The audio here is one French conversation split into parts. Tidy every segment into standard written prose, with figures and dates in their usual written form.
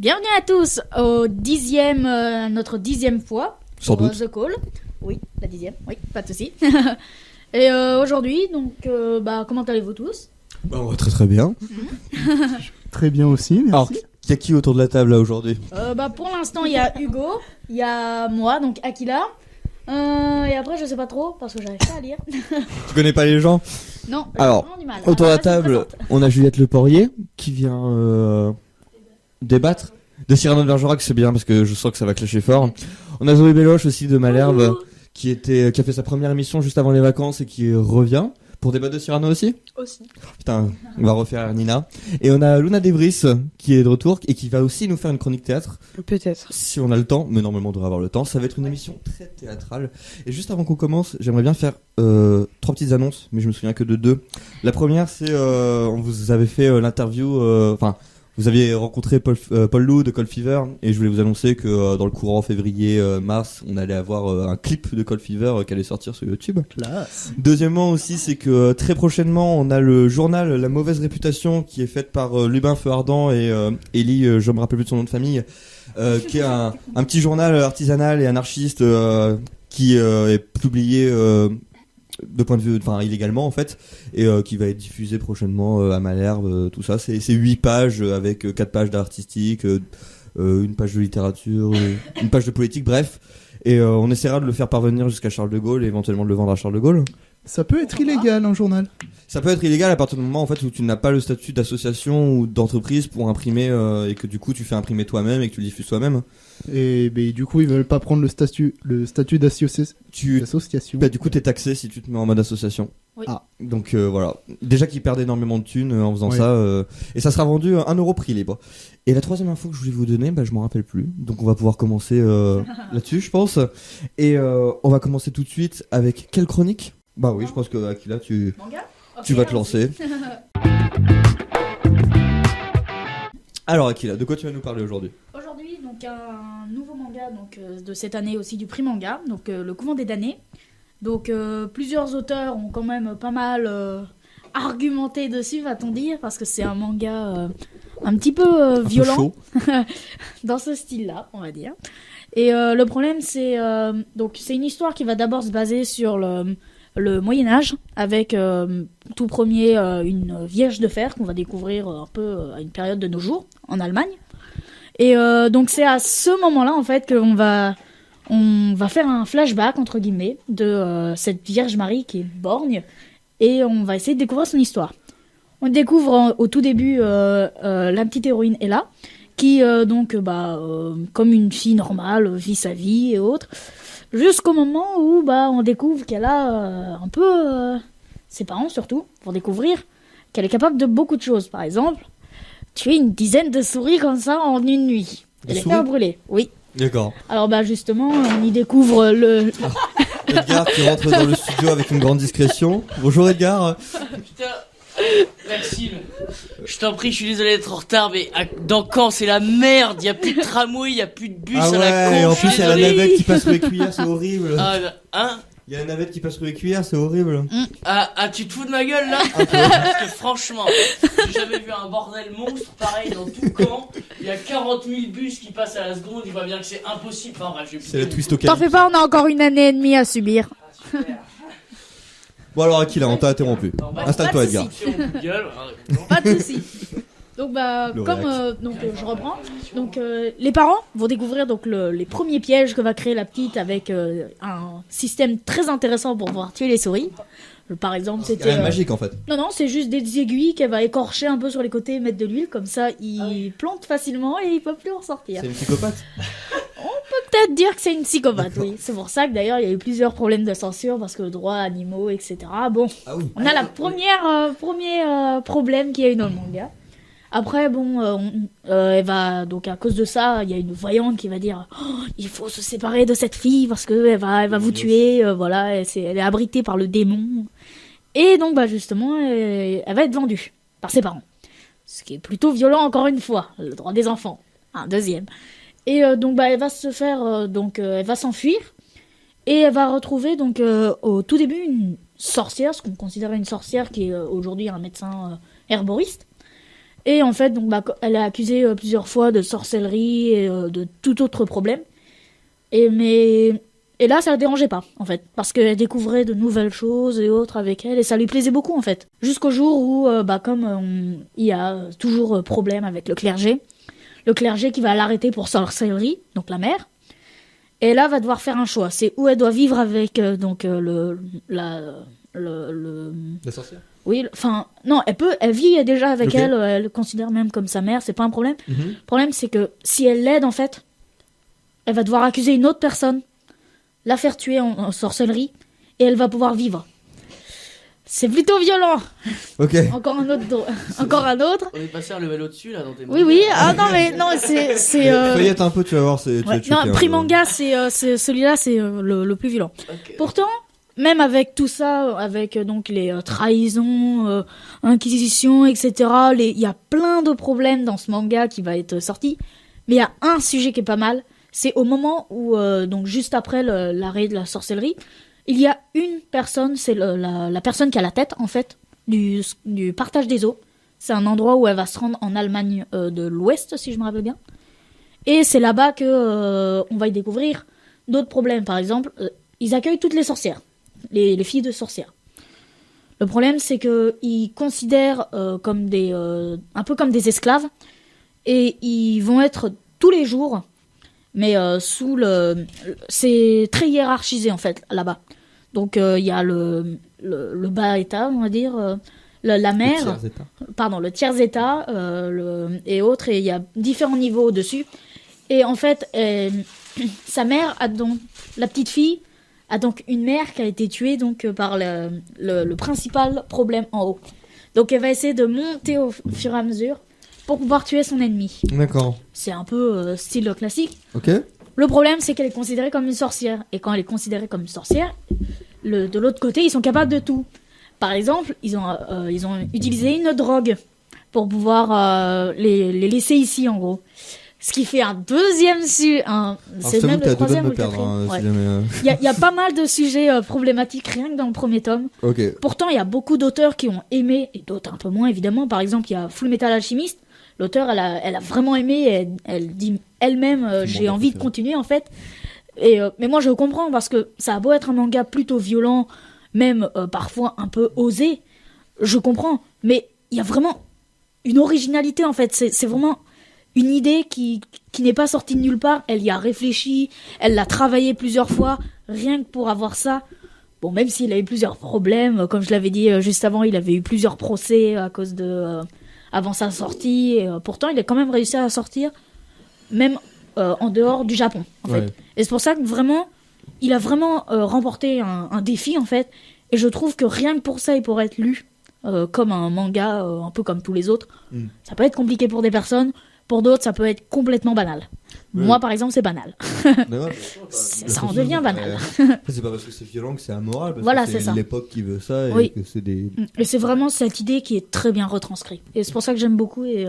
Bienvenue à tous au notre 10e fois Sans pour doute. The Call. Oui, la 10e, oui, pas de souci. Et aujourd'hui, donc, comment allez-vous tous? On va très très bien. Très bien aussi, merci. Alors, il y a qui autour de la table là aujourd'hui? Pour l'instant, il y a Hugo, il y a moi, donc Akila. Et après, je sais pas trop parce que j'arrive pas à lire. Tu connais pas les gens? Non, j'ai Alors, vraiment du mal. autour de la Alors, là, je me table, présente. on a Juliette Le Porrier qui vient débattre de Cyrano de Bergerac, c'est bien parce que je sens que ça va clasher fort. On a Zoé Belloche aussi de Malherbe qui a fait sa première émission juste avant les vacances et qui revient pour débattre de Cyrano aussi. Aussi. Putain, on va refaire Nina. Et on a Luna Debris qui est de retour et qui va aussi nous faire une chronique théâtre. Peut-être. Si on a le temps, mais normalement on devrait avoir le temps. Ça va être une émission très théâtrale. Et juste avant qu'on commence, j'aimerais bien faire 3 petites annonces, mais je me souviens que de 2. La première, c'est on vous avait fait l'interview, vous aviez rencontré Paul Lou de Cold Fever, et je voulais vous annoncer que dans le courant février-mars, on allait avoir un clip de Cold Fever qui allait sortir sur YouTube. Classe. Deuxièmement aussi, c'est que très prochainement, on a le journal La Mauvaise Réputation qui est fait par Lubin Feu Ardent et Ellie, je me rappelle plus de son nom de famille, qui est un petit journal artisanal et anarchiste qui est publié de point de vue, illégalement en fait, et qui va être diffusé prochainement à Malherbe, tout ça. C'est 8 pages avec 4 pages d'artistique, une page de littérature, une page de politique, bref. Et on essaiera de le faire parvenir jusqu'à Charles de Gaulle et éventuellement de le vendre à Charles de Gaulle. Ça peut être illégal, un journal. Ça peut être illégal à partir du moment en fait où tu n'as pas le statut d'association ou d'entreprise pour imprimer et que du coup tu fais imprimer toi-même et que tu le diffuses toi-même. Et du coup, ils veulent pas prendre le statut d'association. Du coup t'es taxé si tu te mets en mode association. Oui. Ah. Donc voilà. Déjà qu'ils perdent énormément de thunes en faisant Oui. ça. Et ça sera vendu 1€ prix libre. Et la troisième info que je voulais vous donner, je m'en rappelle plus. Donc on va pouvoir commencer là-dessus je pense. Et on va commencer tout de suite avec quelle chronique? Bah oui, je pense que Akila, tu Manga vas te lancer. Alors Akila, de quoi tu vas nous parler aujourd'hui? Aujourd'hui, donc un nouveau manga de cette année aussi du prix manga, donc Le Couvent des damnés. Donc plusieurs auteurs ont quand même pas mal argumenté dessus, va-t-on dire, parce que c'est un manga un petit peu violent chaud. dans ce style-là, on va dire. Et le problème, c'est une histoire qui va d'abord se baser sur le Moyen-Âge, avec tout premier une Vierge de fer qu'on va découvrir un peu à une période de nos jours en Allemagne. Et donc c'est à ce moment-là en fait qu'on va faire un flashback entre guillemets de cette Vierge Marie qui est borgne, et on va essayer de découvrir son histoire. On découvre au tout début la petite héroïne Ella qui comme une fille normale vit sa vie et autres, jusqu'au moment où on découvre qu'elle a un peu ses parents surtout pour découvrir qu'elle est capable de beaucoup de choses. Par exemple, tuer une dizaine de souris comme ça en une nuit et Des les souris faire brûler. Oui. D'accord. Alors justement, on y découvre Edgar qui rentre dans le studio avec une grande discrétion. Bonjour Edgar. Putain, Maxime, je t'en prie, je suis désolé d'être en retard, mais dans Caen c'est la merde, y a plus de tramway, y a plus de bus Ah à la con. ouais, et en je suis plus il y a la désolé. navette qui passe sous les cuillères, c'est horrible. Hein Il y a la navette qui passe sous les cuillères, c'est horrible. Tu te fous de ma gueule là? Parce que franchement, j'ai jamais vu un bordel monstre pareil dans tout Caen. Il y a 40 000 bus qui passent à la seconde, il voit bien que c'est impossible. Enfin bref, C'est la twist au T'en fais pas, on a encore une année et demie à subir. Bon alors Akila, on t'a interrompu. Installe-toi Edgar. Pas de soucis. Donc Le réac. je reprends. Donc les parents vont découvrir les premiers pièges que va créer la petite avec un système très intéressant pour pouvoir tuer les souris. Par exemple, C'est c'était magique en fait. non, c'est juste des aiguilles qu'elle va écorcher un peu sur les côtés et mettre de l'huile, comme ça ils plantent facilement et ils peuvent plus en sortir. C'est une psychopathe. Peut-être dire que c'est une psychopathe, oui. C'est pour ça que d'ailleurs il y a eu plusieurs problèmes de censure parce que le droit animaux, etc. Bon, Ah oui. on a la premier problème qu'il y a eu dans le manga. Après, elle va donc à cause de ça, il y a une voyante qui va dire il faut se séparer de cette fille parce que elle va vous tuer, voilà, elle est abritée par le démon. Et donc justement, elle va être vendue par ses parents, ce qui est plutôt violent encore une fois, le droit des enfants, un deuxième. Et elle va se faire elle va s'enfuir et elle va retrouver au tout début une sorcière, ce qu'on considérait une sorcière qui est aujourd'hui un médecin herboriste. Et en fait, donc, elle est accusée plusieurs fois de sorcellerie et de tout autre problème. Et là, ça la dérangeait pas, en fait, parce qu'elle découvrait de nouvelles choses et autres avec elle, et ça lui plaisait beaucoup, en fait. Jusqu'au jour où, il y a toujours problème avec le clergé qui va l'arrêter pour sorcellerie, donc la mère, et là, va devoir faire un choix. C'est où elle doit vivre avec La sorcière. Oui, enfin, non, elle vit déjà avec Ok. elle le considère même comme sa mère, c'est pas un problème. Mhm. Le problème, c'est que si elle l'aide, en fait, elle va devoir accuser une autre personne, la faire tuer en sorcellerie, et elle va pouvoir vivre. C'est plutôt violent. Ok. Encore un autre. On est passé un level au-dessus là dans tes Oui, oui. Ah non, mais non, c'est. Feuillette un peu, tu vas voir. Tu vas Ouais. être choqué, Non, hein. Primanga, c'est celui-là, c'est le plus violent. Ok. Pourtant, même avec tout ça, avec donc les trahisons, inquisitions, etc., il y a plein de problèmes dans ce manga qui va être sorti. Mais il y a un sujet qui est pas mal. C'est au moment où, donc juste après l'arrêt de la sorcellerie, il y a une personne, c'est la personne qui a la tête, en fait, du partage des eaux. C'est un endroit où elle va se rendre en Allemagne de l'Ouest, si je me rappelle bien. Et c'est là-bas que on va y découvrir d'autres problèmes. Par exemple, ils accueillent toutes les sorcières, les filles de sorcières. Le problème, c'est qu'ils considèrent comme un peu comme des esclaves, et ils vont être tous les jours, mais c'est très hiérarchisé en fait là-bas. Donc il y a le bas état, on va dire, la mère, le tiers état et autres, et il y a différents niveaux au-dessus. Et en fait, sa mère a donc, la petite fille a donc une mère qui a été tuée donc par le principal problème en haut. Donc elle va essayer de monter au fur et à mesure pour pouvoir tuer son ennemi. D'accord. C'est un peu style classique. Ok. Le problème, c'est qu'elle est considérée comme une sorcière. Et quand elle est considérée comme une sorcière, de l'autre côté, ils sont capables de tout. Par exemple, ils ont utilisé une drogue pour pouvoir les laisser ici, en gros. Ce qui fait un deuxième sujet. C'est même le troisième ou le quatrième. Ouais. Il y a pas mal de sujets problématiques rien que dans le premier tome. Ok. Pourtant, il y a beaucoup d'auteurs qui ont aimé, et d'autres un peu moins, évidemment. Par exemple, il y a Fullmetal Alchemist. L'auteur, elle a vraiment aimé, et elle dit elle-même, j'ai envie de continuer, en fait. Mais moi, je comprends, parce que ça a beau être un manga plutôt violent, même parfois un peu osé, je comprends. Mais il y a vraiment une originalité, en fait. C'est vraiment une idée qui n'est pas sortie de nulle part. Elle y a réfléchi, elle l'a travaillé plusieurs fois, rien que pour avoir ça. Bon, même s'il a eu plusieurs problèmes, comme je l'avais dit juste avant, il avait eu plusieurs procès à cause de... avant sa sortie, et pourtant il a quand même réussi à sortir, même en dehors du Japon, en fait. Et c'est pour ça que vraiment, il a vraiment remporté un défi, en fait, et je trouve que rien que pour ça, il pourrait être lu comme un manga, un peu comme tous les autres. Ça peut être compliqué pour des personnes, pour d'autres, ça peut être complètement banal. Moi, par exemple, c'est banal. Ça en devient banal. C'est pas parce que c'est violent que c'est amoral, parce Voilà, que c'est ça. l'époque qui veut ça, et Oui. que c'est des... Et c'est vraiment cette idée qui est très bien retranscrite. Et c'est pour ça que j'aime beaucoup, et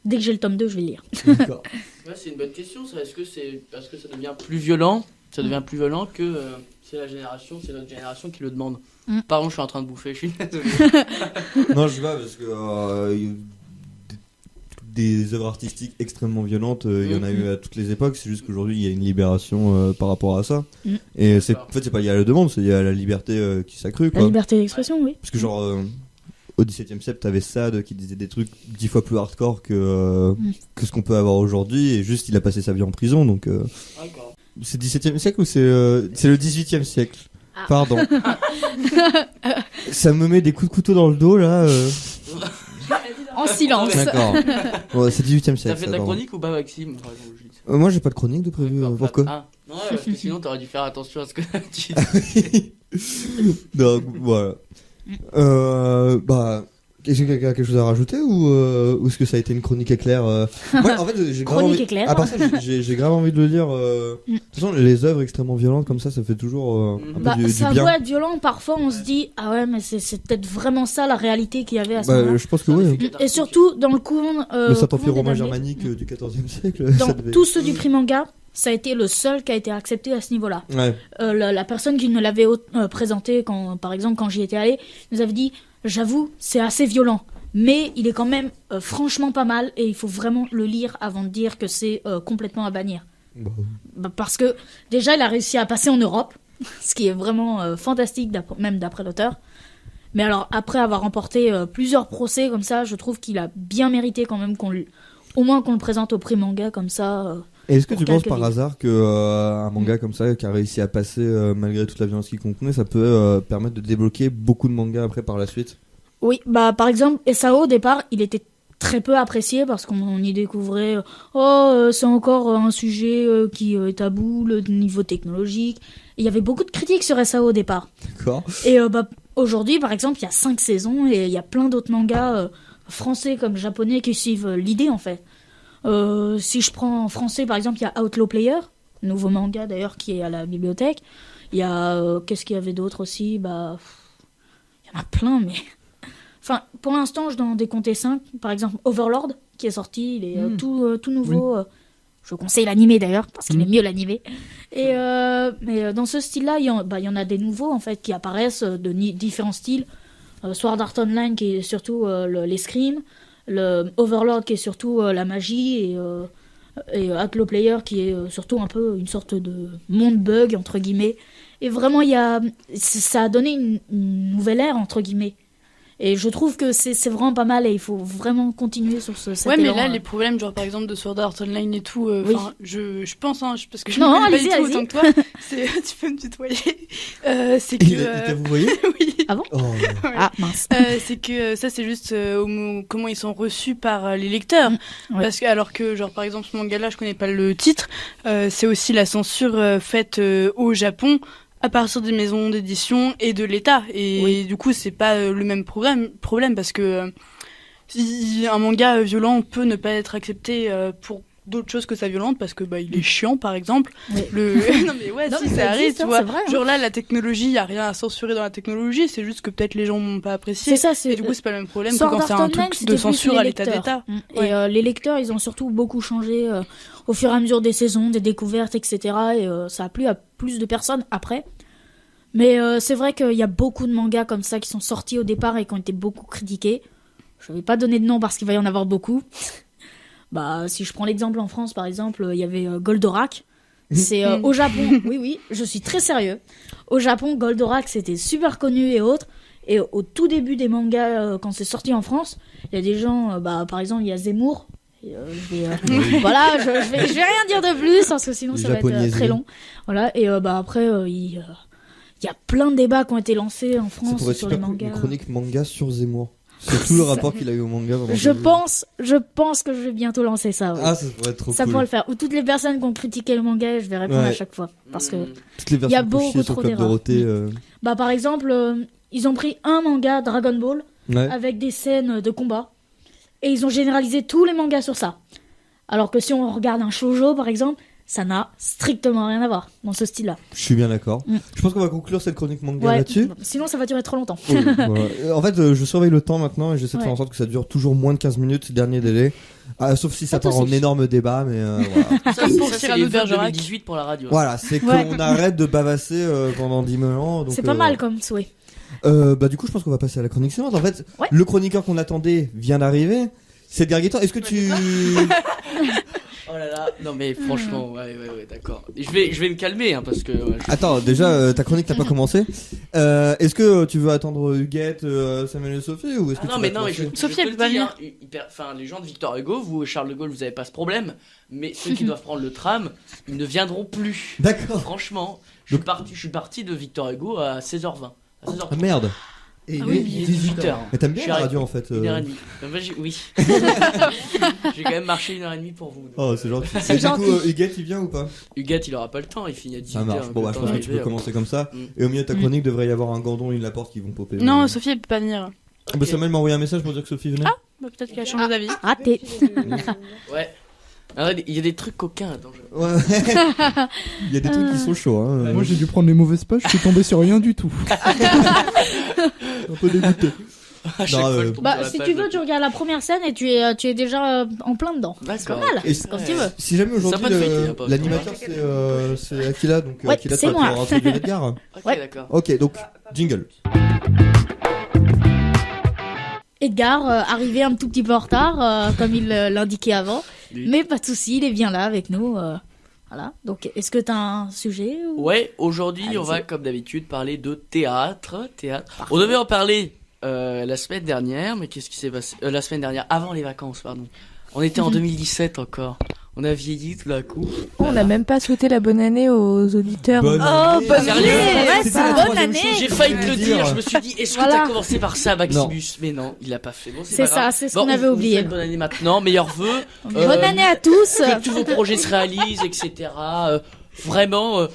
dès que j'ai le tome 2, je vais le lire. D'accord. Ouais, c'est une bonne question. Est-ce que c'est parce que ça devient plus violent? Ça devient plus violent que c'est notre génération qui le demande. Pardon, je suis en train de bouffer. Je suis désolé. Non, je sais pas, parce que des œuvres artistiques extrêmement violentes, il y en a eu à toutes les époques. C'est juste qu'aujourd'hui, il y a une libération par rapport à ça. Et en fait, c'est pas lié à la demande, c'est lié à la liberté qui s'accrue, La quoi. liberté d'expression, oui. Parce que genre au XVIIe siècle, t'avais Sade qui disait des trucs 10 fois plus hardcore que ce qu'on peut avoir aujourd'hui, et juste il a passé sa vie en prison, donc D'accord. c'est 17e siècle ou c'est le 18e siècle? Ah. Pardon. Ça me met des coups de couteau dans le dos là. En silence. D'accord. Ouais, c'est 18e siècle. T'as fait ça, ta pardon. chronique ou pas, Maxime? Par exemple, juste. Moi j'ai pas de chronique de prévu. D'accord, Pourquoi? Ah, non, ouais, parce que sinon t'aurais dû faire attention à ce que tu dis. Donc voilà. Bah, est-ce que quelqu'un a quelque chose à rajouter, ou est-ce que ça a été une chronique éclair Moi, en fait, j'ai grave Chronique envie... éclair. À part ça, j'ai grave envie de le lire. De toute façon, les œuvres extrêmement violentes comme ça fait toujours un peu du Ça bien. doit être violent, parfois on se dit ah ouais, mais c'est peut-être vraiment ça la réalité qu'il y avait à ce Bah, moment-là. je pense que oui. Et surtout dans le couvent Le Saint-Empire couvent des romain damnés, germanique du 14e siècle. dans ça devait... tous ceux du prix manga, ça a été le seul qui a été accepté à ce niveau-là. Ouais. La personne qui nous l'avait présenté, par exemple quand j'y étais allé, nous avait dit j'avoue c'est assez violent, mais il est quand même franchement pas mal et il faut vraiment le lire avant de dire que c'est complètement à bannir. Parce que déjà il a réussi à passer en Europe, ce qui est vraiment fantastique même d'après l'auteur. Mais alors après avoir remporté plusieurs procès comme ça, je trouve qu'il a bien mérité quand même au moins qu'on le présente au prix manga comme ça. Et est-ce que tu penses quelques par livres. hasard que un manga comme ça qui a réussi à passer malgré toute la violence qu'il contenait, ça peut permettre de débloquer beaucoup de mangas après par la suite? Oui, bah par exemple, SAO au départ, il était très peu apprécié parce qu'on y découvrait c'est encore un sujet qui est tabou, le niveau technologique. Et il y avait beaucoup de critiques sur SAO au départ. D'accord. Et aujourd'hui, par exemple, il y a 5 saisons et il y a plein d'autres mangas français comme japonais qui suivent l'idée en fait. Si je prends en français, par exemple, il y a Outlaw Player, nouveau manga d'ailleurs qui est à la bibliothèque. Il y a qu'est-ce qu'il y avait d'autre aussi? Il y en a plein, mais enfin, pour l'instant, je dois en décompter 5. Par exemple, Overlord qui est sorti, il est tout nouveau. Je conseille l'animé d'ailleurs parce qu'il est mieux l'animé. Et mais dans ce style-là, il y en a des nouveaux en fait qui apparaissent de différents styles. Sword Art Online qui est surtout l'escrime, le Overlord qui est surtout la magie et Outlaw Player qui est surtout un peu une sorte de monde bug entre guillemets. Et vraiment ça a donné une nouvelle ère entre guillemets. Et je trouve que c'est vraiment pas mal et il faut vraiment continuer sur cet Ouais, mais élan, là, les problèmes, genre par exemple de Sword Art Online et tout, Oui. je pense, parce que je Non, ne connais pas du allez-y, tout autant que toi, tu peux me tutoyer. C'est que. Il t'a vous voyez? Oui. Ah bon? Oh. Ah mince. C'est que ça, c'est juste comment ils sont reçus par les lecteurs. Ouais. Parce que, alors que, genre, par exemple, ce manga-là, je connais pas le titre, c'est aussi la censure faite au Japon à partir des maisons d'édition et de l'État. Et du coup, c'est pas le même problème parce que un manga violent peut ne pas être accepté pour d'autres choses que sa violente parce que il est chiant par exemple. Oui. Non mais ouais, Non, si mais ça arrive, existe, tu hein, vois. c'est vrai, hein. Genre là, la technologie, y a rien à censurer dans la technologie, c'est juste que peut-être les gens n'ont pas apprécié. C'est ça, c'est Et du coup, c'est pas le même problème que Sword quand c'est Art un Online, truc c'était de plus censure les à l'état lecteurs. d'État. Et les lecteurs, ils ont surtout beaucoup changé au fur et à mesure des saisons, des découvertes, etc. Et ça a plu à plus de personnes après. Mais c'est vrai qu'il y a beaucoup de mangas comme ça qui sont sortis au départ et qui ont été beaucoup critiqués. Je vais pas donner de nom parce qu'il va y en avoir beaucoup. Si je prends l'exemple en France, par exemple, il y avait Goldorak. C'est au Japon. Oui, je suis très sérieux. Au Japon, Goldorak, c'était super connu et autres. Et au tout début des mangas, quand c'est sorti en France, il y a des gens, par exemple, il y a Zemmour. Et, voilà, je vais rien dire de plus parce que sinon ça va être très long. Voilà, et après, il y a plein de débats qui ont été lancés en France sur les mangas. Une chronique manga sur Zemmour. C'est tout le rapport qu'il a eu au manga. Je pense que je vais bientôt lancer ça. Oui. Ah, ça pourrait être trop ça cool. pourrait le faire. Ou toutes les personnes qui ont critiqué le manga, je vais répondre à chaque fois. Parce que toutes les il y a versions beaucoup couchées sur trop Club d'erreurs. Dorothée. Par exemple, ils ont pris un manga Dragon Ball avec des scènes de combat et ils ont généralisé tous les mangas sur ça. Alors que si on regarde un shoujo par exemple, ça n'a strictement rien à voir dans ce style-là. Je suis bien d'accord. Je pense qu'on va conclure cette chronique manga là-dessus. Sinon ça va durer trop longtemps. Voilà. En fait, je surveille le temps maintenant et j'essaie de faire en sorte que ça dure toujours moins de 15 minutes, dernier délai. Sauf si ça part en énorme débat, mais voilà. Ça, Pour c'est Cyrano les de votes Bergerac. 2018 pour la radio. Voilà, c'est qu'on arrête de bavasser pendant 10 ans. Donc, C'est pas mal comme souhait. Du coup, je pense qu'on va passer à la chronique suivante. En fait, le chroniqueur qu'on attendait vient d'arriver. C'est Edgar Guettant. Est-ce que tu... Oh là là, non mais franchement, ouais, d'accord. Je vais me calmer, parce que... Attends, déjà, ta chronique n'a pas commencé. Est-ce que tu veux attendre Huguette, Samuel et Sophie ou est-ce que tu vas te lancer Sophie, elle peut pas venir. Enfin, les gens de Victor Hugo, vous, Charles de Gaulle, vous avez pas ce problème, mais ceux qui doivent prendre le tram, ils ne viendront plus. D'accord. Franchement, je suis parti de Victor Hugo à 16h20. À 16h30. Ah merde. Et il est 18h. Mais t'aimes bien Je suis la arrivé radio en fait 1h30. Oui. J'ai quand même marché 1h30 pour vous. Donc, Oh, c'est gentil. C'est Du coup, gentil. Huguette, il vient ou pas? Huguette, il aura pas le temps, il finit à 18h. Ça marche. Bon, je pense que tu peux commencer comme ça. Et au milieu de ta chronique, devrait y avoir un Gandon et une Laporte qui vont popper. Non, Sophie, elle peut pas venir. Samuel m'a envoyé un message pour dire que Sophie venait. Peut-être qu'elle a changé d'avis. Raté. Ouais. Alors, il y a des trucs coquins. Attends, Ouais. Il y a des trucs qui sont chauds. Hein. Moi j'ai dû prendre les mauvaises pages, je suis tombé sur rien du tout. Un peu dégoûté. À chaque fois, je tombe sur la Si page tu veux, de- tu regardes la première scène et tu es déjà en plein dedans. C'est pas D'accord. mal. Et Quand tu veux. Si jamais aujourd'hui Ça a pas de fake, il y a pas l'animateur c'est Akila, donc Ouais, Akila, c'est tu vas moi. pouvoir introduire Edgar. Ok, Ouais. d'accord. Ok, donc jingle. Edgar, arrivé un tout petit peu en retard, comme il l'indiquait avant. Oui. Mais pas de souci, il est bien là avec nous. Voilà. Donc, est-ce que tu as un sujet ou... Ouais, aujourd'hui, on va, Allez-y. comme d'habitude, parler de théâtre. On devait en parler la semaine dernière, mais qu'est-ce qui s'est passé la semaine dernière, avant les vacances, pardon. On était en 2017 encore. On a vieilli tout d'un coup. On n'a même pas souhaité la bonne année aux auditeurs. Bonne Oh, année. bonne Sérieux année. Ouais, C'était ça, la bonne troisième année. chose J'ai que failli je te le voulais dire. Je me suis dit, est-ce que Voilà. t'as commencé par ça, Maximus? Mais non, il l'a pas fait. Bon, C'est pas grave. ça, c'est ce Bon, qu'on avait on vous oublié. souhaite bonne année maintenant, meilleurs vœux. Bonne année à tous. Que tous vos projets se réalisent, etc. Vraiment,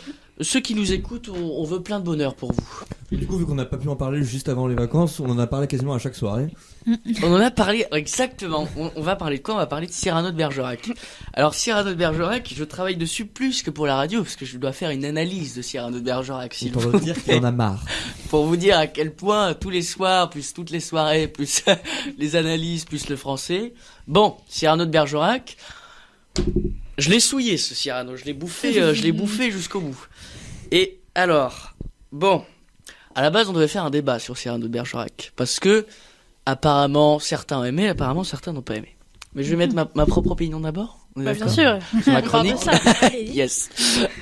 ceux qui nous écoutent, on veut plein de bonheur pour vous. Et du coup, vu qu'on n'a pas pu en parler juste avant les vacances, on en a parlé quasiment à chaque soirée. On en a parlé exactement. On va parler de quoi? On va parler de Cyrano de Bergerac. Alors Cyrano de Bergerac, je travaille dessus plus que pour la radio parce que je dois faire une analyse de Cyrano de Bergerac. C'est s'il pour vous vous dire qu'il en a marre. Pour vous dire à quel point tous les soirs, plus toutes les soirées, plus les analyses, plus le français. Bon, Cyrano de Bergerac, je l'ai souillé ce Cyrano, je l'ai bouffé jusqu'au bout. Et alors, bon, à la base on devait faire un débat sur Cyrano de Bergerac parce que apparemment certains ont aimé, apparemment certains n'ont pas aimé. Mais je vais mettre ma propre opinion d'abord. On est Bah, bien d'accord sûr. C'est ma On parle de chronique. ça. Yes.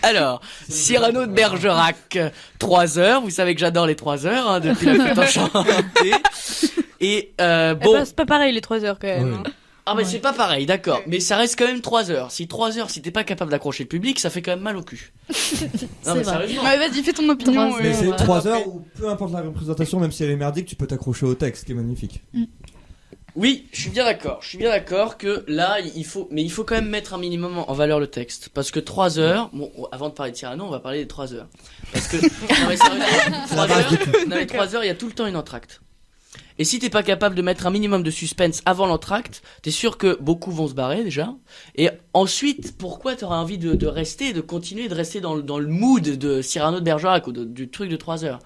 Alors, Cyrano de Bergerac, 3 heures. Vous savez que j'adore les 3 heures, hein, depuis la flûte enchantée. Et, Eh bon. ben, c'est pas pareil les 3 heures quand même. Ouais. hein. Ah, bah, c'est pas pareil, d'accord. Mais ça reste quand même 3 heures. Si 3 heures, si t'es pas capable d'accrocher le public, ça fait quand même mal au cul. Non, C'est mais vrai. sérieusement. Ouais, vas-y, fais ton opinion. Trois Mais heures. c'est ouais. 3 heures où peu importe la représentation, même si elle est merdique, tu peux t'accrocher au texte, qui est magnifique. Oui, je suis bien d'accord. Je suis bien d'accord que là, il faut quand même mettre un minimum en valeur le texte. Parce que 3 heures, bon, avant de parler de Cyrano, on va parler des 3 heures. Parce que, non mais sérieusement, 3 heures, non mais 3 heures, il y a tout le temps une entracte. Et si t'es pas capable de mettre un minimum de suspense avant l'entracte, t'es sûr que beaucoup vont se barrer déjà. Et ensuite, pourquoi t'auras envie de rester, de continuer, de rester dans le mood de Cyrano de Bergerac ou du truc de 3 heures.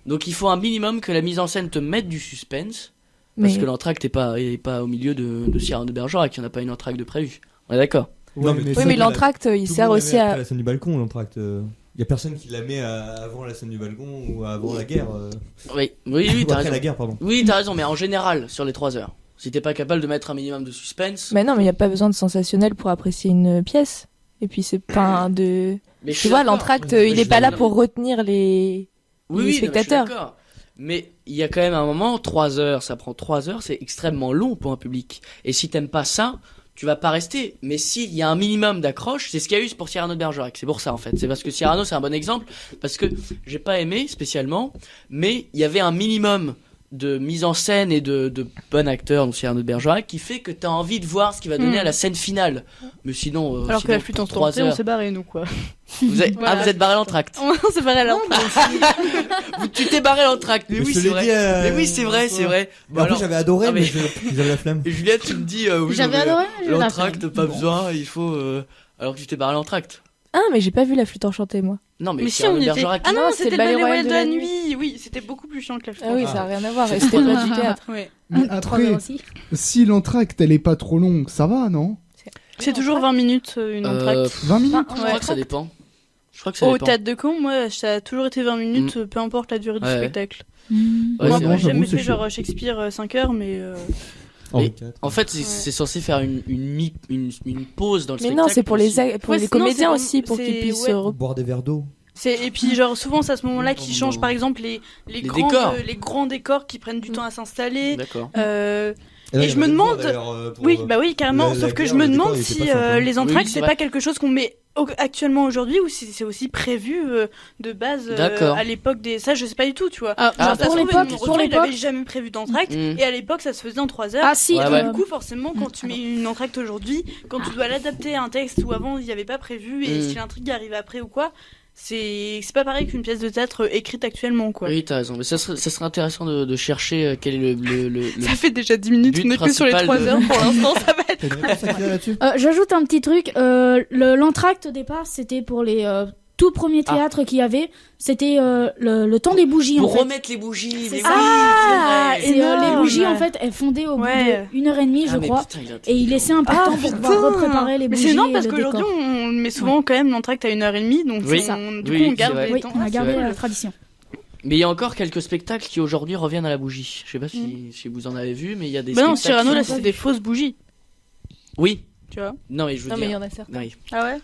Donc il faut un minimum que la mise en scène te mette du suspense. Parce Mais que l'entracte est pas au milieu de Cyrano de Bergerac, il n'y en a pas une entracte de prévu. On est d'accord? Ouais, oui, mais l'entracte, il sert aussi à. la scène du balcon, l'entracte. Il y a personne qui la met avant la scène du balcon ou avant la guerre. Oui, Ou t'as après raison. la guerre, pardon. Oui, t'as raison, mais en général, sur les 3 heures. Si t'es pas capable de mettre un minimum de suspense. Mais non, mais il n'y a pas besoin de sensationnel pour apprécier une pièce. Et puis c'est pas de. Mais je Tu suis vois, d'accord. l'entracte, Mais il je est suis pas là d'accord. pour retenir les. Oui, les oui, non, mais je suis spectateurs. d'accord. Mais il y a quand même un moment, 3 heures, ça prend 3 heures, c'est extrêmement long pour un public. Et si t'aimes pas ça, tu vas pas rester. Mais s'il y a un minimum d'accroche, c'est ce qu'il y a eu pour Cyrano de Bergerac. C'est pour ça en fait. C'est parce que Cyrano c'est un bon exemple. Parce que j'ai pas aimé spécialement, mais il y avait un minimum de mise en scène et de bon acteur, donc Cyrano de Bergerac, qui fait que t'as envie de voir ce qu'il va donner à la scène finale. Mais sinon, Alors que sinon, la flûte pour 3 enchantée, on heures, s'est barré nous quoi. vous êtes, Voilà. vous êtes barré l'entracte. On s'est barré là. Tu t'es barré l'entracte. Mais Mais oui, je te c'est l'ai vrai. dit, Mais oui, c'est vrai, c'est vrai. Mais Bon, en plus, alors, j'avais adoré, ah, mais mais- j'avais la flemme. et Juliette, tu me dis, oui, J'avais non, mais adoré, j'ai la l'entracte, flemme. pas Bon. besoin, il faut. Alors que tu t'es barré l'entracte. Ah, mais j'ai pas vu la flûte enchantée, moi. Non, mais, Mais si Cyrano on y de était. Bergerac. Ah non, Non, c'était le Ballet ballet royal de la nuit. nuit. Oui, c'était beaucoup plus chiant que la flûte. Ah oui, Ah. ça a rien à voir. Et c'était pas du théâtre. Ouais. Mais Ah, 3 après, heures aussi. si l'entracte elle est pas trop longue, ça va, non? C'est toujours 20 minutes une entracte. 20 minutes? Je crois Ouais. que ça dépend. Je crois que ça Au dépend. théâtre de Caen, moi, ça a toujours été 20 minutes, peu importe la durée du Ouais. spectacle. Mmh. Ouais, Moi, c'est bon, vrai. j'ai jamais j'avoue, c'est fait genre Shakespeare 5 heures, mais Et en fait, c'est censé faire une pause dans le Mais spectacle. non, c'est pour les, aussi. pour Ouais, les sinon, comédiens c'est aussi, pour c'est- qu'ils puissent ouais. Boire des verres d'eau. Et puis genre souvent c'est à ce moment-là qu'ils changent par exemple les grands décors qui prennent du temps à s'installer. D'accord. Et je me demande- Oui, bah oui, carrément. la Sauf que guerre, je me le décor, demande il était si pas simple, hein. les entractes c'est c'est vrai. pas quelque chose qu'on met actuellement aujourd'hui ou si c'est aussi prévu de base D'accord. à l'époque des. Ça, je sais pas du tout, tu vois. Ah, Genre, bah, ça se pour trouve, l'époque, mon pour retour, il l'époque. avait jamais prévu d'entracte Mm. et à l'époque ça se faisait en 3 heures. Ah si, Ouais, Et ouais. du coup, forcément, quand tu mets une entracte aujourd'hui, quand tu dois l'adapter à un texte où avant il n'y avait pas prévu et Mm. si l'intrigue arrive après ou quoi, c'est pas pareil qu'une pièce de théâtre écrite actuellement, quoi. Oui, t'as raison. Mais ça serait intéressant de chercher quel est le Ça fait déjà 10 minutes, but on est que sur les principal 3 heures pour l'instant, ça va être. T'as une réponse à tirer là-dessus? J'ajoute un petit truc. L'entracte au départ, c'était pour les tout premiers théâtres qu'il y avait. C'était le temps des bougies en pour fait. remettre les bougies. C'est mais ça. oui, Ah, c'est vrai. C'est les énorme. bougies en fait, elles fondaient au bout Ouais. de 1h30 je Ah, mais crois. putain, il est Et il laissait un peu de temps pour pouvoir repréparer les Mais bougies. c'est énorme et parce le qu'aujourd'hui décor. on met souvent quand même l'entracte à 1h30, donc Oui. Ça. du Oui, coup on c'est garde vrai. les Oui, temps. on a Ah, gardé c'est la cool. tradition. Mais il y a encore quelques spectacles qui aujourd'hui reviennent à la bougie. Je sais pas si vous en avez vu, mais il y a des Bah non, spectacles. Cyrano, là, c'est des fausses bougies. Oui. Tu vois. Non, mais je veux Non, mais il y dire. en a certains. Oui. Ah ouais.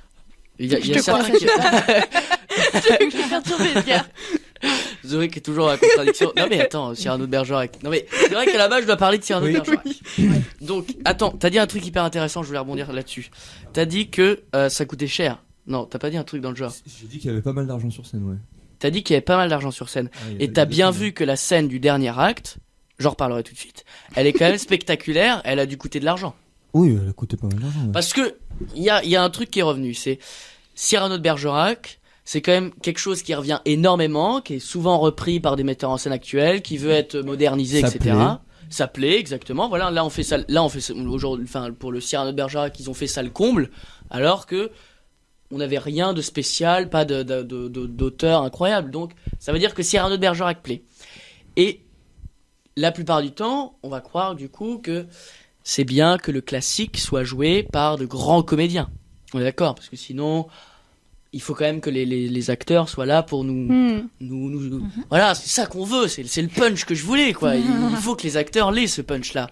Il y a Je te certains crois. qui. Je vais perturber ce gars. Zoé qui est toujours à la contradiction. Non mais attends, Cyrano de Bergerac. Non mais c'est vrai qu'à la base je dois parler de Cyrano de Bergerac. Donc attends, t'as dit un truc hyper intéressant, je voulais rebondir là-dessus. T'as dit que ça coûtait cher. Non, t'as pas dit un truc dans le genre. J'ai dit qu'il y avait pas mal d'argent sur scène, ouais. T'as dit qu'il y avait pas mal d'argent sur scène. Ah, il y Et a t'as des bien films. vu que la scène du dernier acte, j'en reparlerai tout de suite, elle est quand même spectaculaire, elle a dû coûter de l'argent. Oui, elle a coûté pas mal d'argent. Ouais. Parce que il y a un truc qui est revenu, c'est Cyrano de Bergerac, c'est quand même quelque chose qui revient énormément, qui est souvent repris par des metteurs en scène actuels, qui veut être modernisé, Ça etc. plaît. Ça plaît, exactement. Voilà, là on fait ça aujourd'hui, enfin pour le Cyrano de Bergerac, ils ont fait ça le comble, alors que on n'avait rien de spécial, pas d'auteur incroyable. Donc ça veut dire que Cyrano de Bergerac plaît. Et la plupart du temps, on va croire du coup que c'est bien que le classique soit joué par de grands comédiens. On est d'accord, parce que sinon, il faut quand même que les acteurs soient là pour nous. Voilà, c'est ça qu'on veut, c'est le punch que je voulais, quoi. Il faut que les acteurs l'aient, ce punch-là.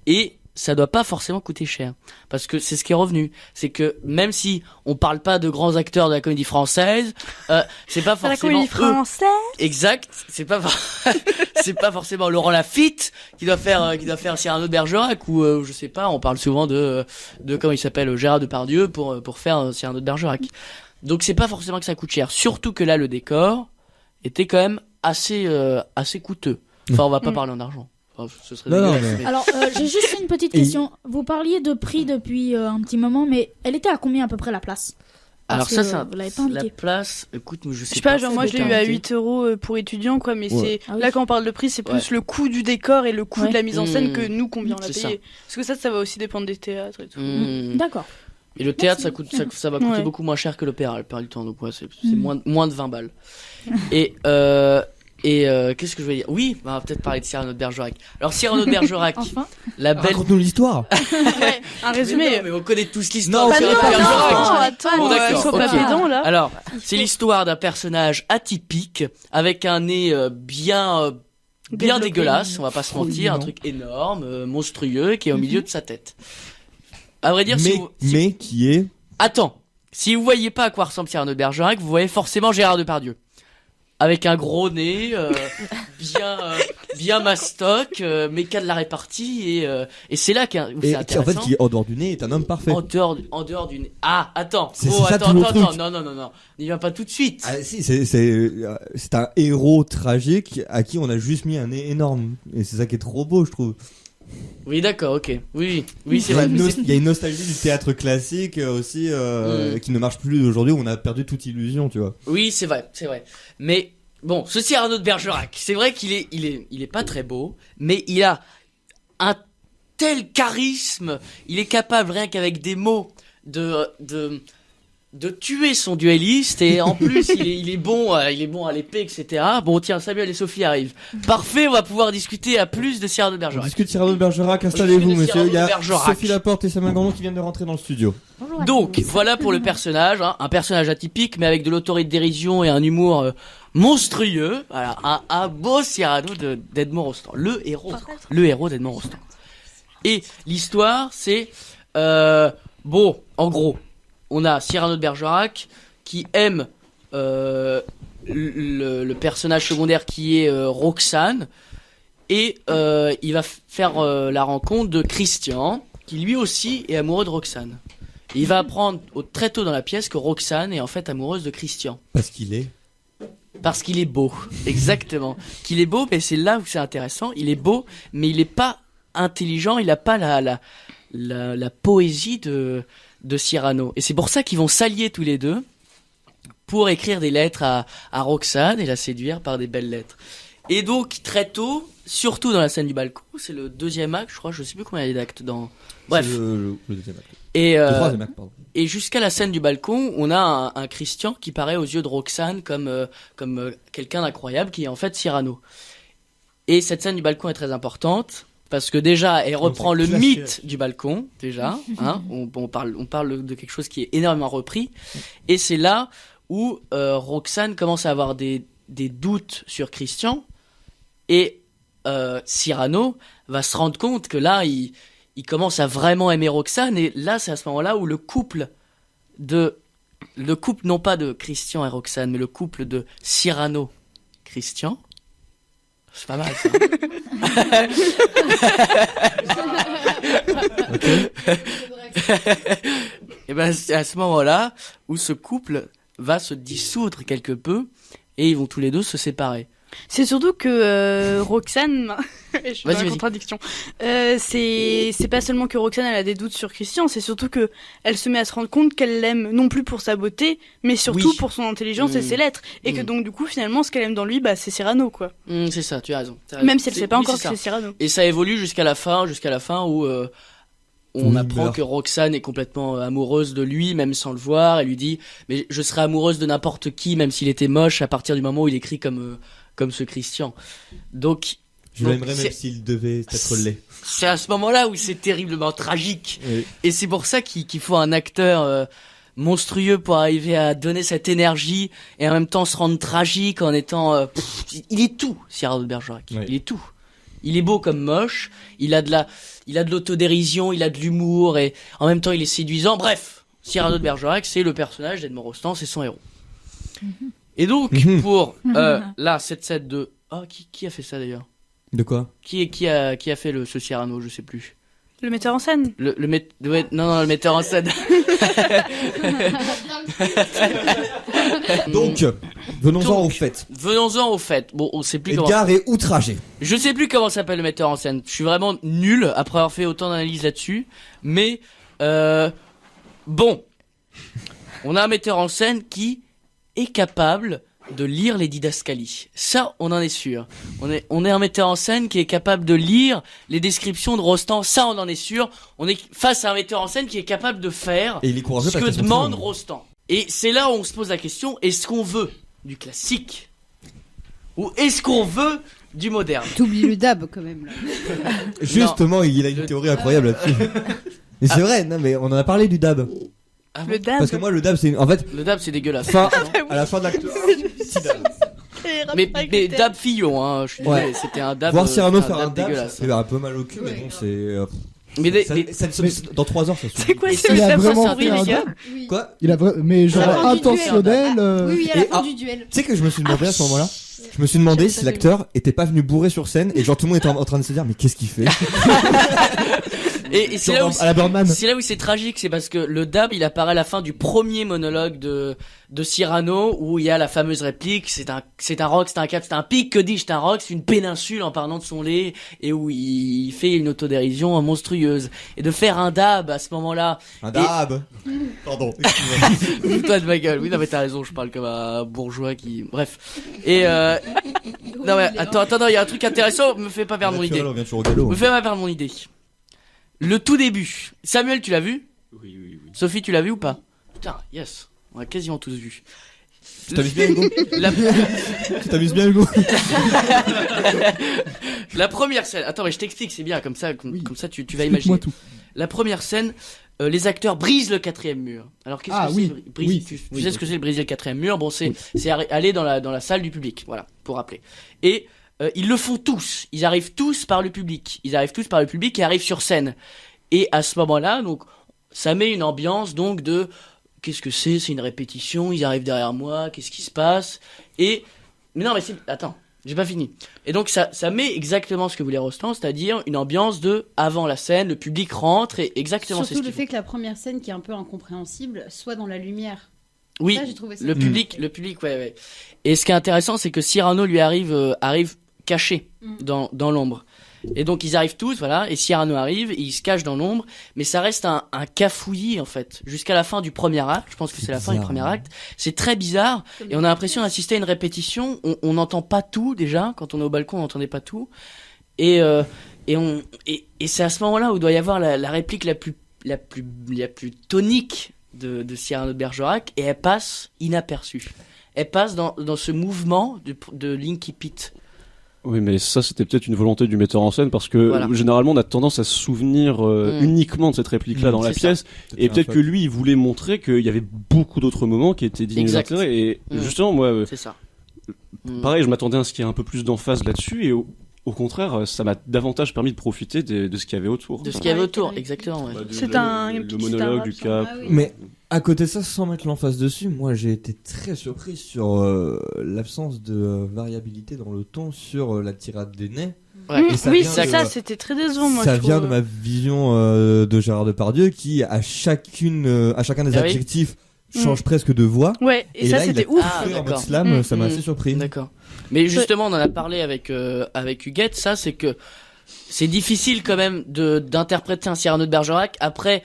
Et ça doit pas forcément coûter cher. Parce que c'est ce qui est revenu. C'est que même si on parle pas de grands acteurs de la comédie française, c'est pas C'est la forcément comédie eux. française. Exact, c'est pas c'est pas forcément Laurent Lafitte qui doit faire Cyrano de Bergerac ou je sais pas, on parle souvent de comment il s'appelle, Gérard Depardieu pour faire Cyrano de Bergerac. Donc c'est pas forcément que ça coûte cher, surtout que là le décor était quand même assez coûteux. Enfin, on va pas parler en argent. Enfin, ce serait Non, dégueulasse, mais- mais- Alors, j'ai juste une petite Et- question. Vous parliez de prix depuis un petit moment, mais elle était à combien à peu près la place? Alors Parce ça que c'est vous l'avez pas la indiqué. place, écoute, je Je sais sais pas, pas. genre ça moi doit je l'ai être eu à indiqué. 8 euros pour étudiant, quoi, mais Ouais. c'est Ah oui. là quand on parle de prix, c'est plus Ouais. le coût du décor et le coût Ouais. de la mise en scène Mmh. que nous combien on l'a C'est ça. payé. Parce que ça va aussi dépendre des théâtres et tout. Hmm. D'accord. Et le théâtre, Merci. ça va coûter Ouais. beaucoup moins cher que l'opéra, la plupart du temps. Donc, ouais, c'est Mm. moins de 20 balles. Et qu'est-ce que je veux dire? Oui, on va peut-être parler de Cyrano de Bergerac. Alors, Cyrano de Bergerac, Enfin. la belle. Raconte-nous l'histoire. Ouais, un résumé. Mais, non, mais on connaît tous l'histoire Non, de bah Cyrano de non, Bergerac. attends, Bon, d'accord, sois pas ok. pédant là. Alors, c'est l'histoire d'un personnage atypique, avec un nez bien Développé. dégueulasse, on va pas se mentir, un Mignon. truc énorme, monstrueux, qui est au milieu de sa tête. À vrai dire, si Mais qui est Attends, si vous voyez pas à quoi ressemble Cyrano de Bergerac, vous voyez forcément Gérard Depardieu. Avec un gros nez, bien mastoc, mais qui a de la répartie, et c'est là où c'est et qui, en intéressant. fait qui en dehors du nez est un homme parfait. En dehors du nez. Ah, attends. C'est Oh, ça attends, tout le attends, truc. non. N'y va pas tout de suite. Ah si, c'est un héros tragique à qui on a juste mis un nez énorme et c'est ça qui est trop beau, je trouve. Oui, d'accord, ok. Oui, c'est Il y, a vrai. une il y a une nostalgie du théâtre classique aussi qui ne marche plus aujourd'hui, où on a perdu toute illusion, tu vois. Oui, c'est vrai. Mais bon, ce Cyrano de Bergerac, c'est vrai qu'il est pas très beau, mais il a un tel charisme, il est capable rien qu'avec des mots de tuer son duelliste, et en plus il est bon à l'épée, etc. Bon, tiens, Samuel et Sophie arrivent. Parfait, on va pouvoir discuter à plus de Cyrano de On Bergerac. discute Cyrano de Bergerac, installez-vous discute de monsieur. Cyrano Il y a de Bergerac. Sophie Laporte et Samuel Gandon qui viennent de rentrer dans le studio. Bonjour à Donc, tous. voilà pour le personnage, hein, un personnage atypique, mais avec de l'autorité-dérision et un humour monstrueux. Voilà, un beau Cyrano d'Edmond Rostand, le héros d'Edmond Rostand. Et l'histoire, c'est bon, en gros, on a Cyrano de Bergerac qui aime le personnage secondaire qui est Roxane, et il va faire la rencontre de Christian, qui lui aussi est amoureux de Roxane. Et il va apprendre très tôt dans la pièce que Roxane est en fait amoureuse de Christian. Parce qu'il est. Parce qu'il est beau, exactement. Qu'il est beau, mais c'est là où c'est intéressant. Il est beau, mais il est pas intelligent. Il a pas la poésie de Cyrano. Et c'est pour ça qu'ils vont s'allier tous les deux pour écrire des lettres à Roxane et la séduire par des belles lettres. Et donc très tôt, surtout dans la scène du balcon, c'est le deuxième acte, je crois. Je sais plus combien il y a d'actes dans. Bref. C'est le deuxième acte. Et Le troisième acte, pardon. et jusqu'à la scène du balcon, on a un Christian qui paraît aux yeux de Roxane comme quelqu'un d'incroyable, qui est en fait Cyrano. Et cette scène du balcon est très importante parce que déjà, elle reprend le classique. mythe du balcon, déjà. Hein, on parle de quelque chose qui est énormément repris. Et c'est là où Roxane commence à avoir des des doutes sur Christian et Cyrano va se rendre compte que là il commence à vraiment aimer Roxane et là c'est à ce moment-là où le couple non pas de Christian et Roxane mais le couple de Cyrano Christian, c'est pas mal ça. Et ben c'est à ce moment-là où ce couple va se dissoudre quelque peu et ils vont tous les deux se séparer. C'est surtout que Roxane, je suis dans la Vas-y. contradiction. C'est pas seulement que Roxane elle a des doutes sur Christian, c'est surtout que elle se met à se rendre compte qu'elle l'aime non plus pour sa beauté, mais surtout Oui. pour son intelligence et ses lettres, et que donc du coup finalement ce qu'elle aime dans lui, bah c'est Cyrano quoi. C'est ça, tu as raison. Même si elle sait pas oui, encore c'est que ça. c'est Cyrano. Et ça évolue jusqu'à la fin où on Oui, apprend meurt. que Roxane est complètement amoureuse de lui, même sans le voir. Elle lui dit, mais je serais amoureuse de n'importe qui, même s'il était moche, à partir du moment où il écrit comme ce Christian. Donc, Je l'aimerais même s'il devait être laid. c'est à ce moment-là où c'est terriblement tragique. Oui. Et c'est pour ça qu'il faut un acteur monstrueux pour arriver à donner cette énergie et en même temps se rendre tragique en étant... il est tout, Cyrano de Bergerac. Oui. Il est tout. Il est beau comme moche, il a de l'autodérision, il a de l'humour et en même temps il est séduisant. Bref, Cyrano de Bergerac, c'est le personnage d'Edmond Rostand, c'est son héros. Et donc, pour là, cette scène de... Oh, qui a fait ça d'ailleurs? De quoi? Qui a fait ce Cyrano, je sais plus. Le metteur en scène. Non, le metteur en scène. Donc, venons-en Donc, au fait. Venons-en au fait. Bon, on sait plus comment... Edgar est outragé. Je sais plus comment s'appelle le metteur en scène. Je suis vraiment nul après avoir fait autant d'analyses là-dessus. Mais, bon. On a un metteur en scène qui est capable de lire les didascalies. Ça, on en est sûr. On est un metteur en scène qui est capable de lire les descriptions de Rostand. Ça, on en est sûr. On est face à un metteur en scène qui est capable de faire Et il est courageux ce parce que qu'ils sont demande très longs. Rostand. Et c'est là où on se pose la question, est-ce qu'on veut du classique ou est-ce qu'on veut du moderne? T'oublies le dab quand même là. Justement, il a une théorie incroyable là-dessus. Mais c'est vrai, non mais on en a parlé du dab. Ah bon Le dab. Parce que moi le dab c'est en fait Le dab, c'est dégueulasse. fin à la fin de l'acte. Petit dab. Mais dab Fillon, hein, je suis désolé, Ouais. c'était un dab. Voir Cyrano c'était faire un dab, ça dégueulasse. fait un peu mal au cul, mais bon c'est. Mais Dans 3 heures ça se. C'est quoi Et ce Il a dab vraiment sans fait un les gars dab. Oui. Quoi? Mais genre À la fin du intentionnel. Oui, à la Et fin ah. du duel. Tu sais que je me suis demandé à ce moment-là. Je me suis demandé si l'acteur était pas venu bourré sur scène et genre tout le monde était en train de se dire mais qu'est-ce qu'il fait? Et c'est là où à la Birdman. c'est là où c'est tragique, c'est parce que le dab il apparaît à la fin du premier monologue de Cyrano où il y a la fameuse réplique c'est un roc, c'est un cap, c'est un pic, que dis-je, c'est un roc, c'est une péninsule en parlant de son lait et où il fait une autodérision monstrueuse et de faire un dab à ce moment-là. Un dab. Pardon. excuse-moi. Toi de ma gueule. Oui non mais t'as raison, je parle comme un bourgeois qui bref. Et non mais attends, il y a un truc intéressant, me fais pas perdre mon idée. Naturel, on vient toujours au galop. Me fais pas perdre mon idée. Le tout début. Samuel, tu l'as vu? Oui. Sophie, tu l'as vu ou pas? Putain, yes. On a quasiment tous vu. Tu t'amuses bien Hugo? La, Tu t'amuses bien Hugo? la première scène. Attends, mais je t'explique, c'est bien, comme ça, comme ça tu vas Explique-moi imaginer. tout. La première scène, les acteurs brisent le 4e mur. Alors qu'est-ce Ah, que oui, c'est briser, oui, tu oui, sais ce que c'est le briser le 4e mur? Bon, c'est aller dans la salle du public, voilà, pour rappeler. Et ils le font tous. Ils arrivent tous par le public. Ils arrivent tous par le public et arrivent sur scène. Et à ce moment-là, donc, ça met une ambiance donc de qu'est-ce que c'est? C'est une répétition. Ils arrivent derrière moi. Qu'est-ce qui se passe? Mais non, mais attends, j'ai pas fini. Et donc ça met exactement ce que voulait Rostand, c'est-à-dire une ambiance de avant la scène, le public rentre et exactement c'est Surtout ce le qu'il faut. fait que la première scène qui est un peu incompréhensible soit dans la lumière. Oui, Ça, j'ai trouvé ça le public, ouais. Et ce qui est intéressant, c'est que Cyrano lui arrive caché dans l'ombre. Et donc ils arrivent tous, voilà, et Cyrano arrive, et il se cache dans l'ombre, mais ça reste un cafouillis en fait, jusqu'à la fin du premier acte. Je pense que c'est la fin du premier acte. C'est très bizarre, et on a l'impression d'assister à une répétition. On n'entend pas tout déjà, quand on est au balcon, on n'entendait pas tout. Et c'est à ce moment-là où doit y avoir la réplique la plus tonique de Cyrano de Bergerac, et elle passe inaperçue. Elle passe dans ce mouvement de Linky Pit. Oui, mais ça, c'était peut-être une volonté du metteur en scène parce que Voilà. généralement, on a tendance à se souvenir uniquement de cette réplique-là dans la c'est pièce. Et peut-être que lui, il voulait montrer qu'il y avait beaucoup d'autres moments qui étaient dignes Exact. d'intérêt. Et justement, moi, C'est ça. pareil, je m'attendais à ce qu'il y ait un peu plus d'emphase là-dessus, et au contraire, ça m'a davantage permis de profiter de ce qu'il y avait autour. De ce qu'il y avait autour, exactement. Ouais. Le monologue du cap. Mais à côté de ça, sans mettre l'emphase dessus, moi j'ai été très surpris sur l'absence de variabilité dans le ton sur la tirade des nez. Ouais. Et ça Oui, vient c'est de- ça, c'était très décevant, moi. Ça je vient trouve. de ma vision de Gérard Depardieu qui à chacun des Ah oui. adjectifs change presque de voix. Ouais, et ça, là, il c'était a ouf. Ah, fait en mode d'accord. slam, ça m'a assez surpris. D'accord. Mais justement, on en a parlé avec Huguette, ça c'est que c'est difficile quand même d'interpréter un Cyrano de Bergerac après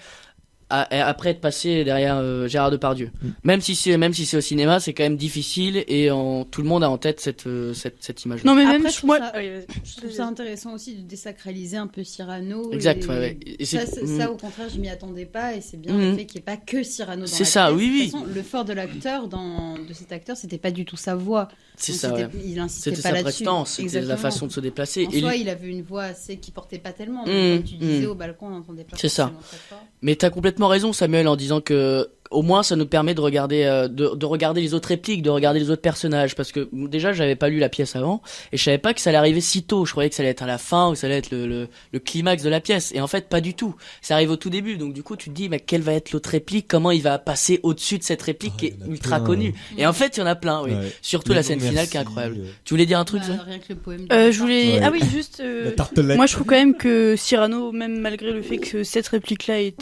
être passé derrière Gérard Depardieu. Même si c'est au cinéma, c'est quand même difficile et tout le monde a en tête cette image. Non, mais Après, même je trouve moi. ça- Allez, vas-y. Je trouve ça intéressant aussi de désacraliser un peu Cyrano. Exact, et- ouais. Et Ça, c'est- ça, au contraire, je m'y attendais pas et c'est bien Mhm. le fait qu'il n'y ait pas que Cyrano dans C'est la ça, pièce. oui, De oui. toute façon, le fort de l'acteur, de cet acteur, c'était pas du tout sa voix. c'est Donc, ça, ouais. il insistait C'était pas sa là-dessus. prestance, c'était la Exactement. façon de se déplacer. En Et soi, lui- il avait une voix assez qui portait pas tellement. Mhm, Mais comme tu disais, mhm. au balcon, on n'entendait pas C'est ça. forcément très fort. Mais t'as complètement raison, Samuel, en disant que au moins ça nous permet de regarder de regarder les autres répliques, de regarder les autres personnages, parce que déjà j'avais pas lu la pièce avant et je savais pas que ça allait arriver si tôt. Je croyais que ça allait être à la fin ou ça allait être le climax de la pièce, et en fait pas du tout. Ça arrive au tout début, donc du coup tu te dis mais quelle va être l'autre réplique, comment il va passer au-dessus de cette réplique qui est il y en a ultra plein. connue. Et en fait il y en a plein, oui. Ouais. Surtout la scène Merci. finale qui est incroyable. Tu voulais dire un truc, Bah, Zoé rien que le poème. Je voulais. Ouais. Ah oui, juste. La tartelette. Moi, je trouve quand même que Cyrano, même malgré le fait que cette réplique-là ait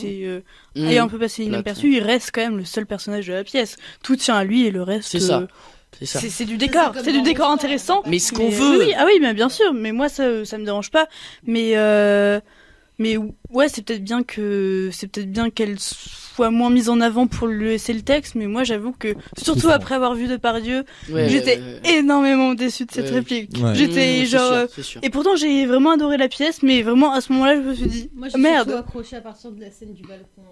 un peu passé inaperçue, il reste quand même le seul personnage de la pièce. Tout tient à lui et le reste. C'est ça. C'est ça. C'est du Ça, décor, c'est c'est comme du dans décor Rockstar. intéressant. Mais ce qu'on Mais- veut. Oui, oui, ah oui, bien sûr. Mais moi, ça me dérange pas. Mais ouais, c'est peut-être bien qu'elle soit moins mise en avant pour lui laisser le texte. Mais moi, j'avoue que surtout Frustrant. après avoir vu Depardieu, Ouais, j'étais énormément déçue de cette Ouais. réplique. Ouais. J'étais c'est genre. sûr, c'est sûr. Et pourtant, j'ai vraiment adoré la pièce, mais vraiment à ce moment-là, je me suis dit, Moi, j'ai merde. surtout accroché à partir de la scène du balcon.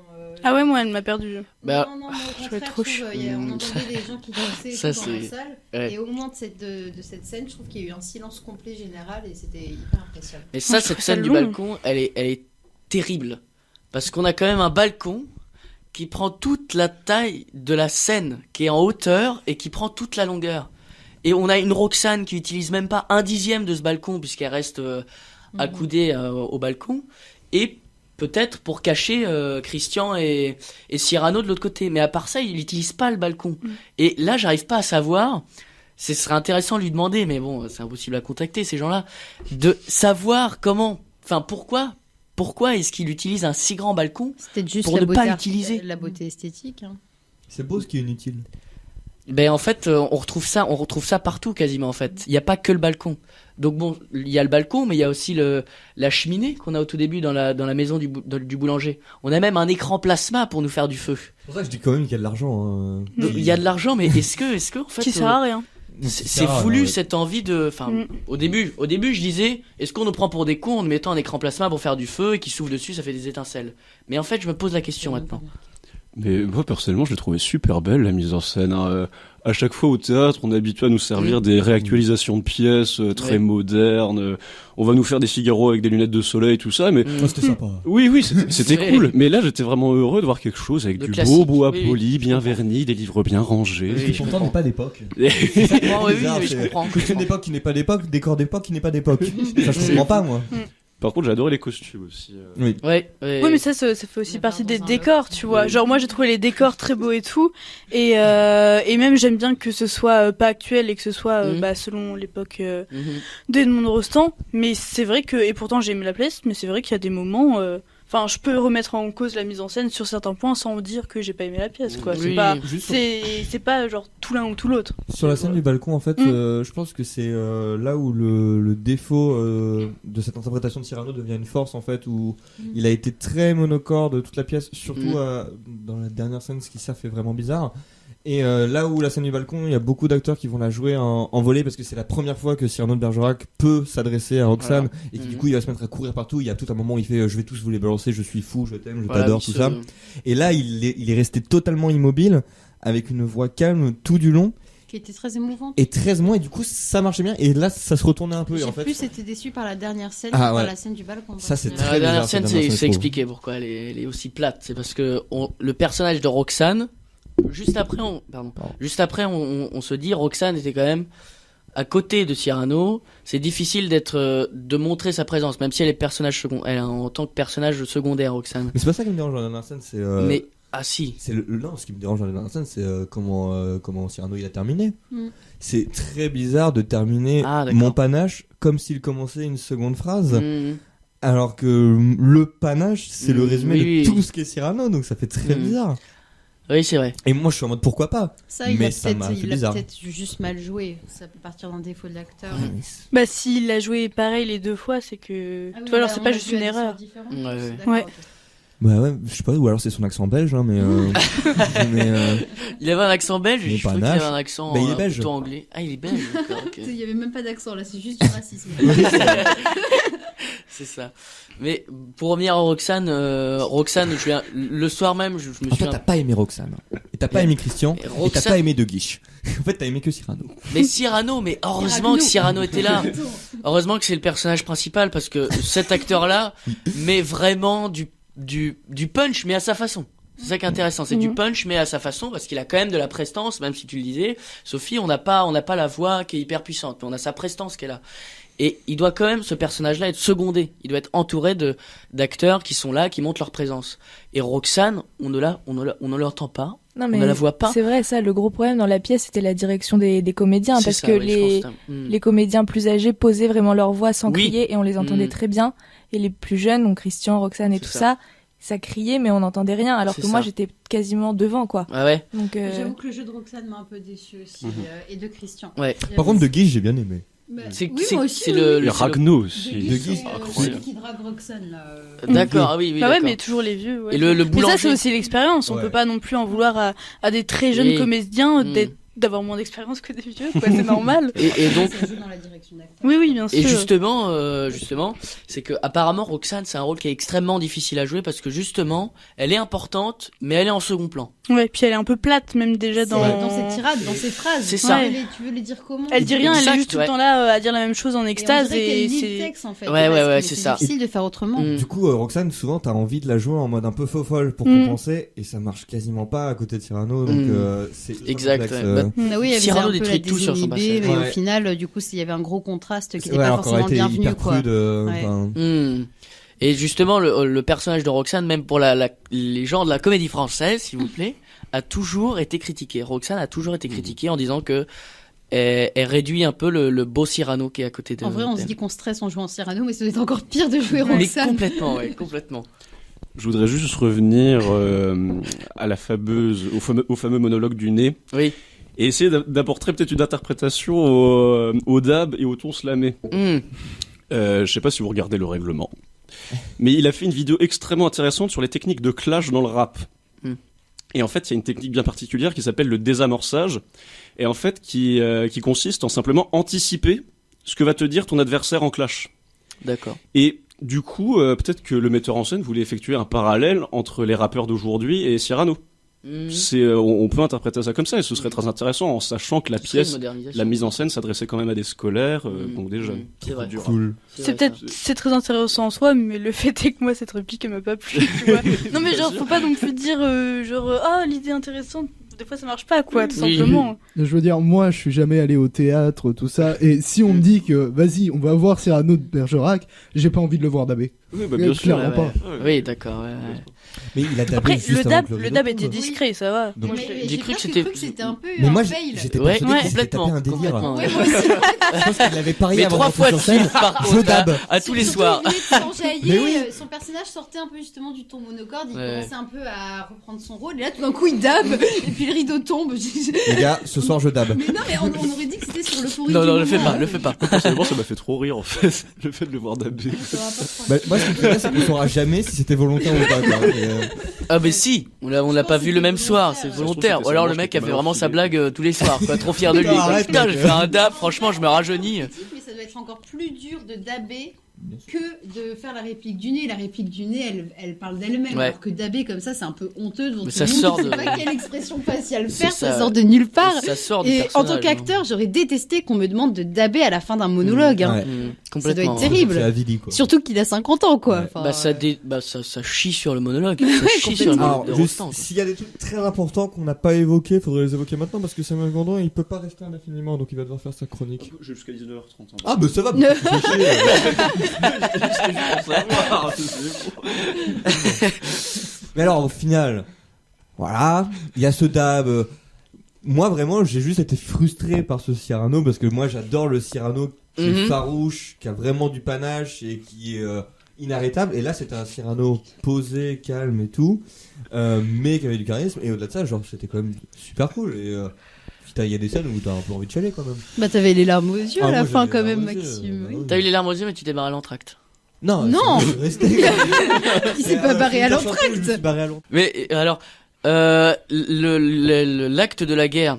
Ah ouais, moi, elle m'a perdu. Bah, non, mais au je vais contraire, trop je trouve, on entendait les gens qui dansaient et Ça, tout dans la c'est- salle. ouais. Et au moment de cette scène, je trouve qu'il y a eu un silence complet général et c'était hyper impressionnant. Mais Moi, ça, je cette trouve ça scène du long. balcon, elle est terrible. Parce qu'on a quand même un balcon qui prend toute la taille de la scène, qui est en hauteur et qui prend toute la longueur. Et on a une Roxane qui utilise même pas 1/10 de ce balcon, puisqu'elle reste accoudée au balcon. Et peut-être pour cacher Christian et Cyrano de l'autre côté. Mais à part ça, il n'utilise pas le balcon. Et là, j'arrive pas à savoir. Ce serait intéressant de lui demander, mais bon, c'est impossible à contacter ces gens-là, de savoir comment, enfin pourquoi est-ce qu'il utilise un si grand balcon C'était juste pour la ne beauté pas l'utiliser. la beauté esthétique. Hein. C'est beau ce qui est inutile. Ben en fait, on retrouve ça partout quasiment en fait. Il n'y a pas que le balcon. Donc bon, il y a le balcon, mais il y a aussi la cheminée qu'on a au tout début dans la maison du boulanger. On a même un écran plasma pour nous faire du feu. C'est pour ça que je dis quand même qu'il y a de l'argent. Hein. Il y a de l'argent, mais est-ce que en fait Qui sert à rien. c'est voulu cette envie de, enfin, au début je disais, est-ce qu'on nous prend pour des cons en nous mettant un écran plasma pour faire du feu et qui souffle dessus, ça fait des étincelles. Mais en fait, je me pose la question maintenant. Mais moi, personnellement, je l'ai trouvé super belle, la mise en scène. Hein. À chaque fois au théâtre, on est habitué à nous servir des réactualisations de pièces très Ouais. modernes. On va nous faire des Figaro avec des lunettes de soleil, tout ça. Mais Oh, c'était sympa. oui, c'était vrai. cool. Mais là, j'étais vraiment heureux de voir quelque chose avec De du classique, beau bois oui, oui. poli, bien verni, des livres bien rangés. Oui, Et je pourtant, comprends. n'est pas d'époque. Oui, oui, Bizarre, mais je c'est comprends. Costume d'époque qui n'est pas d'époque, décor d'époque qui n'est pas d'époque. Ça, je comprends pas, moi. Par contre, j'ai adoré les costumes aussi. Oui. Ouais. Oui, mais ça fait aussi On partie part des dans un décors, autre. tu vois. Oui. Genre, moi, j'ai trouvé les décors très beaux et tout. Et même, j'aime bien que ce soit pas actuel et que ce soit selon l'époque Mhm. d'Edmond Rostand. Mais c'est vrai que, et pourtant, j'ai aimé la pièce, mais c'est vrai qu'il y a des moments. Enfin, je peux remettre en cause la mise en scène sur certains points sans dire que j'ai pas aimé la pièce, quoi. Oui. C'est pas, Juste c'est pas genre tout l'un ou tout l'autre. sur la scène du balcon, en fait, je pense que c'est là où le défaut de cette interprétation de Cyrano devient une force, en fait, où il a été très monocorde toute la pièce, surtout dans la dernière scène, ce qui ça fait vraiment bizarre. Et là où la scène du balcon, il y a beaucoup d'acteurs qui vont la jouer en volée parce que c'est la première fois que Cyrano de Bergerac peut s'adresser à Roxane et qui du coup il va se mettre à courir partout. Il y a tout un moment où il fait je vais tous vous les balancer, je suis fou, je t'aime, je t'adore, tout ça. Et là il est resté totalement immobile avec une voix calme tout du long Qui était très émouvante. et 13 mois et du coup ça marchait bien et là ça se retournait un peu et J'ai en fait plus été déçue par la dernière scène Ah, que ouais. par la scène du balcon. Ça, c'est personnellement. très La dernière bizarre, scène, cette dernière c'est scène, je trouve. expliqué pourquoi elle est aussi plate. C'est parce que le personnage de Roxane, juste après, on se dit Roxane était quand même à côté de Cyrano, c'est difficile de montrer sa présence, même si elle est elle est en tant que personnage secondaire, Roxane. Mais c'est pas ça qui me dérange dans Andersen, c'est. Mais si. C'est non, ce qui me dérange dans Andersen, c'est comment Cyrano il a terminé. C'est très bizarre de terminer mon panache comme s'il commençait une seconde phrase. Alors que le panache, c'est le résumé de tout ce qu'est Cyrano, donc ça fait très bizarre. Oui, c'est vrai. Et moi, je suis en mode pourquoi pas. Ça, il mais a ça m'a fait bizarre. peut-être juste mal joué. Ça peut partir d'un défaut de l'acteur. Bah, s'il a joué pareil les 2 fois, c'est que. Ah oui, tu vois, alors bah, c'est on pas a juste vu à une des erreur. soirs différents. Ouais. D'accord, Ouais. ok. Bah ouais, je sais pas, ou alors c'est son accent belge, hein, mais. Il avait un accent belge, Mais je trouvais qu'il panache. avait un accent Bah, il est belge. plutôt anglais. Ah, il est belge, d'accord, ok. Il y avait même pas d'accent là, c'est juste du racisme. C'est ça. Mais pour revenir à Roxane, le soir même, je me En fait, suis. t'as pas aimé Roxane. Et t'as pas aimé Christian. Et Roxane- t'as pas aimé De Guiche. En fait, t'as aimé que Cyrano. Mais Cyrano, mais heureusement que Cyrano était là. Heureusement que c'est le personnage principal parce que cet acteur-là met vraiment du punch, mais à sa façon. C'est ça qui est intéressant, c'est du punch, mais à sa façon, parce qu'il a quand même de la prestance, même si tu le disais, Sophie, on n'a pas la voix qui est hyper puissante, mais on a sa prestance qui est là. Et il doit quand même, ce personnage-là, être secondé. Il doit être entouré d'acteurs qui sont là, qui montrent leur présence. Et Roxane, on ne l'entend pas. Non, mais on ne la voit pas. C'est vrai, ça, le gros problème dans la pièce, c'était la direction des comédiens, C'est parce ça, que oui, je pense que les comédiens plus âgés posaient vraiment leur voix sans Oui. crier, et on les entendait très bien. Et les plus jeunes, donc Christian, Roxane et C'est tout ça. ça criait, mais on n'entendait rien, alors C'est que moi, ça. j'étais quasiment devant, quoi. Ah ouais. Donc, J'avoue que le jeu de Roxane m'a un peu déçu aussi, et de Christian. Ouais. Par contre, De Guiche, j'ai bien aimé. Bah, C'est oui, c'est- moi aussi, c'est oui, le. oui. Et Ragno aussi. De De Guiche, Guiche, c'est incroyable. celui qui drague Roxane là. D'accord, ah oui, oui. Bah ouais, d'accord. mais toujours les vieux. Ouais. Et le Mais boulanger. ça, c'est aussi l'expérience. On Ouais. peut pas non plus en vouloir à des très jeunes Oui. comédiens Mm. d'avoir moins d'expérience que des vieux, quoi. C'est normal. Et donc. Ça joue dans la direction d'acteur. Oui, oui, bien sûr. Et justement, c'est que apparemment Roxane, c'est un rôle qui est extrêmement difficile à jouer parce que justement, elle est importante, mais elle est en second plan. Ouais, puis elle est un peu plate, même déjà C'est dans. dans ses tirades, dans ses phrases. C'est ça. Tu veux les dire comment Elle dit rien, elle Exact, est juste tout ouais. le temps là à dire la même chose en extase et et lit le c'est. texte en fait. Ouais, parce ouais, que c'est ça. difficile de faire autrement. Mm. Du coup, Roxane, souvent, t'as envie de la jouer en mode un peu faux-folle pour Mm. compenser, et ça marche quasiment pas à côté de Cyrano, donc Mm. c'est hyper Exact, complexe, ouais. Bah, Ah oui, elle faisait Cyrano un peu la détruit tout sur son désinhibée, passage. mais Ouais. au final, du coup, il y avait un gros contraste qui n'était ouais, pas alors qu'elle aurait forcément été bienvenu, hyper quoi. prude. Ouais. Enfin, Et justement, le personnage de Roxane, même pour les gens de la comédie française, s'il vous plaît, a toujours été critiqué. Roxane a toujours été critiquée en disant que elle réduit un peu le beau Cyrano qui est à côté d'elle. En vrai, on se dit qu'on stresse en jouant Cyrano, mais ça doit être encore pire de jouer Mais Roxane. complètement, ouais, complètement. Je voudrais juste revenir à au fameux monologue du nez Oui. et essayer d'apporter peut-être une interprétation au dab et au ton slamé. Je sais pas si vous regardez le règlement, mais il a fait une vidéo extrêmement intéressante sur les techniques de clash dans le rap. Et en fait, il y a une technique bien particulière qui s'appelle le désamorçage, et en fait qui consiste en simplement anticiper ce que va te dire ton adversaire en clash. D'accord. Et du coup, peut-être que le metteur en scène voulait effectuer un parallèle entre les rappeurs d'aujourd'hui et Cyrano. On peut interpréter ça comme ça, et ce serait très intéressant en sachant que la pièce, la mise en scène s'adressait quand même à des scolaires, donc des jeunes. C'est vrai. cool. C'est très intéressant en soi, mais le fait est que moi cette réplique elle m'a pas plu. Tu vois. Non mais genre faut pas non plus dire l'idée intéressante. Des fois ça marche pas quoi, tout Oui. simplement. Je veux dire, moi, je suis jamais allé au théâtre, tout ça, et si on me dit que, vas-y, on va voir Cyrano de Bergerac, j'ai pas envie de le voir dabé. Oui, bah, bien sûr. Clairement pas. Oui, d'accord. Ouais. Mais il a dabé Après juste le avant dab, que le rideau dab tombe. était discret, ça va. Donc- Moi, Mais je- j'ai cru que c'était- c'était un peu Mais un moi, fail. j'étais Ouais, persuadé ouais, qu'il s'était tapé complètement. un délire. Complètement. Ouais, moi aussi. Je pense qu'il l'avait parié Mais avant 3 d'entrer fois sur de scène. suite, par Je contre, dab. à tous les Surtout, soirs. il venait de s'enjailler, Mais oui. son personnage sortait un peu justement du ton monocorde, il Ouais. commençait un peu à reprendre son rôle, et là tout d'un coup il dab, et puis le rideau tombe. Les gars, ce soir, je dab. Mais non, mais on aurait dit que c'était sur le pourri. Non, du non, le moment. fais pas, le fais pas. Personnellement, ça m'a fait trop rire en fait, le fait de le voir dabber. Bah, moi, ce qui me fait rire, c'est qu'on saura jamais si c'était volontaire ou pas. Quoi. Et, Ah mais si, on l'a pas vu le même soir, c'est volontaire. volontaire. Ou alors le mec a fait vraiment sa blague tous les soirs, quoi, trop fier de lui. Non, quoi. arrête, Putain, mec. j'ai fait un dab, franchement, je me rajeunis. Mais ça doit être encore plus dur de dabber que de faire la réplique du nez. La réplique du nez, elle parle d'elle-même. Ouais. Alors que dabber comme ça, c'est un peu honteux devant Mais tout ça le monde. sort Je de- sais pas quelle expression faciale C'est faire, ça. ça sort de nulle part. Ça sort du Et en personnage. tant qu'acteur, j'aurais détesté qu'on me demande de dabber à la fin d'un monologue. hein. ouais. Complètement. être terrible. C'est Avili, quoi. Surtout qu'il a 50 ans, quoi. Ouais. Enfin, Ça chie sur le monologue. Ça chie sur le Alors, monologue de juste, Rostand, quoi. s'il y a des trucs très importants qu'on n'a pas évoqués, faudrait les évoquer maintenant parce que Samuel Gondon il peut pas rester indéfiniment donc il va devoir faire sa chronique. J'ai jusqu'à 19h30. Ah bah ça va, Mais alors au final, voilà, il y a ce dab. Moi vraiment j'ai juste été frustré par ce Cyrano parce que moi j'adore le Cyrano qui est farouche, qui a vraiment du panache et qui est inarrêtable. Et là c'était un Cyrano posé, calme et tout, mais qui avait du charisme. Et au-delà de ça, genre c'était quand même super cool. Et putain, il y a des scènes où t'as un peu envie de chialer quand même. bah t'avais les larmes aux yeux à la moi, fin, j'avais quand les même, larmes aux yeux, Maxime. Oui. T'as eu les larmes aux yeux, mais tu t'es barré à l'entracte. Non, Non. c'est resté. Il s'est pas barré à Je me suis l'entracte. barré à l'entracte. Mais alors, l'acte de la guerre,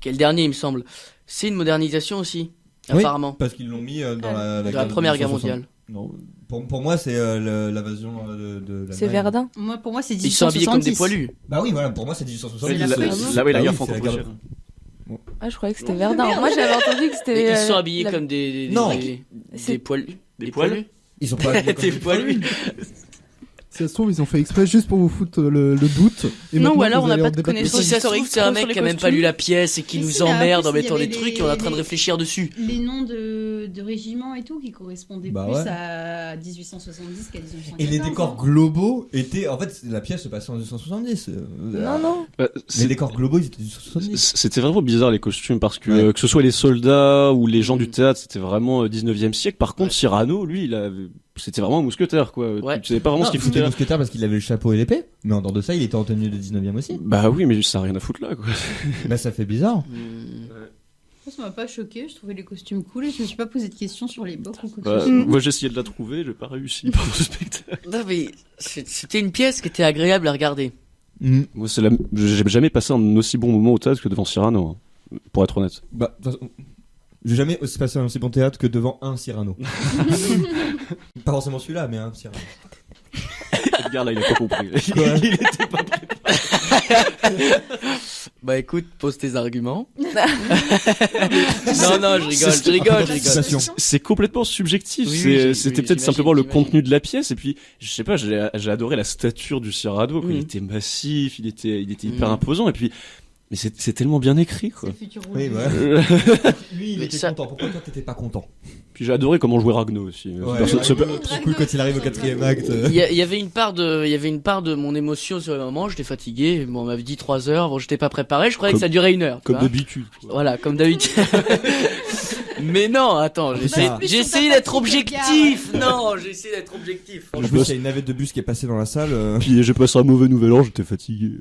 qui est le dernier, il me semble, c'est une modernisation aussi, Oui. apparemment, Parce qu'ils l'ont mis dans de la Première Guerre 1960. mondiale. Non, pour moi c'est l'invasion de C'est l'Allemagne. Verdun. Moi, pour moi, c'est Ils sont habillés comme des 1870. poilus. Bah oui, voilà, pour moi c'est 1870. C'est la la France. guerre Ah oui, c'est la franco-prussienne. guerre. Ah, je croyais que c'était Verdun. Moi, j'avais entendu que Et c'était. ils sont habillés la- comme des Non. des poilus. Des poils. Ils sont pas habillés comme Des des poilus. Si ça se trouve, ils ont fait exprès juste pour vous foutre le doute. Et Non, maintenant, ou alors vous on n'a allez pas en de débattre. Mais connaissance si ça se trouve, historique c'est un trop mec sur les qui a même pas costumes. lu la pièce et qui Mais nous si, mais en emmerde en plus, il y mettant avait des trucs et on est en train de réfléchir dessus. Les noms de régiments et tout qui correspondaient Bah plus ouais. à 1870 qu'à 1814. Et les décors globaux étaient. En fait, la pièce se passait en 1970. Non, non. Bah, Les décors globaux, ils étaient 1970. C'était vraiment bizarre les costumes parce que Ouais. que ce soit les soldats ou les gens du théâtre, c'était vraiment 19e siècle. Par contre, Cyrano, lui, c'était vraiment un mousquetaire quoi. Ouais. Tu savais pas vraiment ce qu'il C'était foutait là. mousquetaire parce qu'il avait le chapeau et l'épée. Mais en dehors de ça, il était en tenue de 19e aussi. Bah oui, mais ça a rien à foutre là quoi. Bah ça fait bizarre. Ça m'a pas choqué, je trouvais les costumes cool et je me suis pas posé de questions sur l'époque ou quoi que Bah, ce soit. moi j'ai essayé de la trouver, j'ai pas réussi pendant le spectacle. Non mais c'était une pièce qui était agréable à regarder. Moi j'ai jamais passé un aussi bon moment au théâtre que devant Cyrano, hein, pour être honnête. Bah, de toute façon, j'ai jamais aussi passé un aussi bon théâtre que devant un Cyrano. Pas forcément celui-là, mais un Cyrano. Edgar là il a pas compris. Quoi Il était pas prêt. Bah écoute, pose tes arguments. non, je rigole. C'est complètement subjectif. Oui, C'était j'imagine, peut-être simplement le j'imagine. contenu de la pièce. Et puis, je sais pas, j'ai adoré la stature du Cyrano. Quoi. Mhm. Il était massif, il était hyper Mhm. imposant. Et puis, mais c'est tellement bien écrit. Quoi. C'est le futur Oui, rouge. ouais. Lui, il Mais était ça- content. Pourquoi toi, t'étais pas content? Puis j'ai adoré comment jouait Ragno aussi. Trop cool quand il arrive au 4e acte. Il y avait une part de mon émotion sur le moment. J'étais fatigué. Bon, on m'avait dit 3 heures. Bon, j'étais pas préparé. Je croyais que ça durait 1 heure. tu Comme vois. d'habitude. quoi. Voilà, comme d'habitude. Mais non, attends, j'ai ça- essayé d'être objectif. Non, j'ai essayé d'être objectif. En plus, il y a une navette de bus qui est passée dans la salle. Puis j'ai passé un mauvais nouvel an, j'étais fatigué.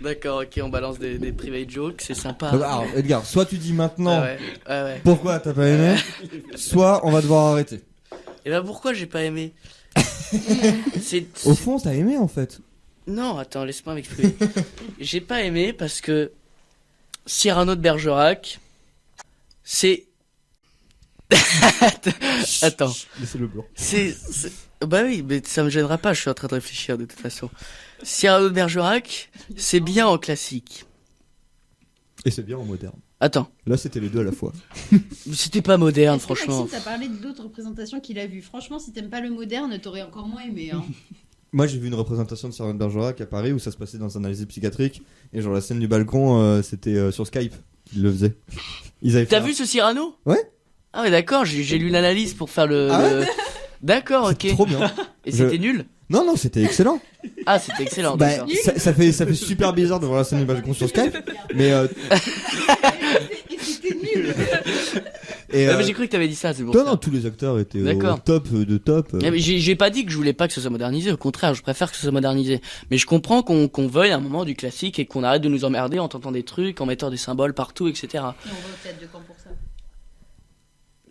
D'accord, ok, on balance des private jokes, c'est sympa. Alors, Edgar, soit tu dis maintenant Ouais. pourquoi t'as pas aimé, soit on va devoir arrêter. Et ben pourquoi j'ai pas aimé C'est Au fond, t'as aimé en fait. Non, attends, laisse-moi m'exprimer. J'ai pas aimé parce que Cyrano de Bergerac, c'est. Attends, Laissez-le blanc. Bah oui, mais ça me gênera pas, je suis en train de réfléchir de toute façon. Cyrano de Bergerac, c'est bien en classique. Et c'est bien en moderne. Attends, Là, c'était les deux à la fois. c'était pas moderne, Est-ce que franchement. Maxime, t'as parlé d'autres représentations qu'il a vues. Franchement, si t'aimes pas le moderne, t'aurais encore moins aimé. Hein. Moi, j'ai vu une représentation de Cyrano de Bergerac à Paris où ça se passait dans un analyse psychiatrique. Et genre, la scène du balcon, c'était sur Skype qu'ils le faisaient. Ils avaient fait T'as un- vu ce Cyrano? Ouais. Ah ouais, d'accord, j'ai lu l'analyse pour faire le. Ah le- D'accord, ok. C'est trop bien. Et Je- c'était nul? Non, non, c'était excellent. Ah, c'était excellent, Bah, d'accord. ça fait super bizarre de voir la scène du balcon sur Skype. Mais Et c'était nul. et, Ouais, mais j'ai cru que t'avais dit ça, c'est pour non, ça. non, tous les acteurs étaient au D'accord. top de top. Mais j'ai pas dit que je voulais pas que ce soit modernisé, au contraire, je préfère que ce soit modernisé. Mais je comprends qu'on veuille un moment du classique et qu'on arrête de nous emmerder en tentant des trucs, en mettant des symboles partout, etc. Et on va au théâtre de camp pour ça.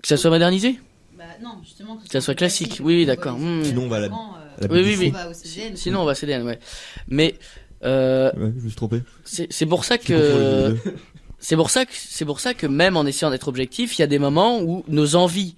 Que ça soit modernisé? Bah non, justement. Que ça soit classique, oui, d'accord. Sinon, on va à la- à la Oui, BBC. oui. On va au CDN. Sinon, on va CDN, ouais. Mais Ouais, je me suis trompé. c'est pour ça J'ai confondu les que deux. c'est pour ça que même en essayant d'être objectif, il y a des moments où nos envies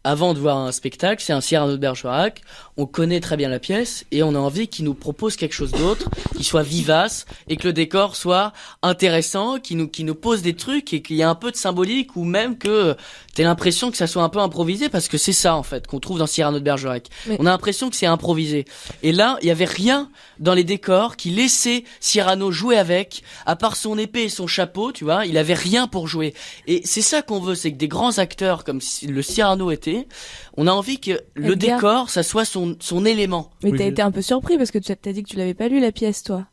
avant de voir un spectacle, c'est un Cyrano de Bergerac, on connaît très bien la pièce et on a envie qu'il nous propose quelque chose d'autre, qui soit vivace et que le décor soit intéressant, qui nous pose des trucs et qu'il y a un peu de symbolique ou même que t'aies l'impression que ça soit un peu improvisé parce que c'est ça en fait qu'on trouve dans Cyrano de Bergerac. Mais- On a l'impression que c'est improvisé. Et là, il y avait rien dans les décors qui laissait Cyrano jouer avec, à part son épée et son chapeau, tu vois, il avait rien pour jouer. Et c'est ça qu'on veut, c'est que des grands acteurs comme le Cyrano était, on a envie que le Edgar. décor, ça soit son élément. Mais Oui, t'as je- été un peu surpris parce que tu t'as dit que tu l'avais pas lu la pièce, toi.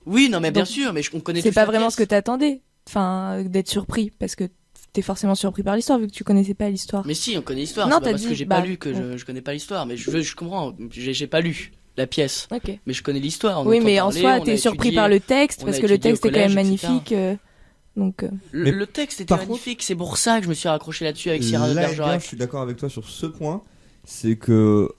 Oui, non, mais bien Donc, sûr, mais on connaît C'est tous pas la vraiment pièce. ce que t'attendais. Enfin, d'être surpris parce que t'es forcément surpris par l'histoire vu que tu connaissais pas l'histoire. Mais si, on connaît l'histoire. Non, C'est pas t'as parce dit- que j'ai bah, pas lu que je connais pas l'histoire. Mais je comprends. J'ai pas lu la pièce, Ok. mais je connais l'histoire. on Oui, entend mais en parler, soi, on a t'es surpris étudié. par le texte on parce a que le étudié au texte est quand même collège, etc. magnifique. Donc, Mais Le texte était par magnifique. C'est pour ça que je me suis raccroché là-dessus avec Cyrano de Là, Edgar, Bergerac. je suis d'accord avec toi sur ce point. C'est que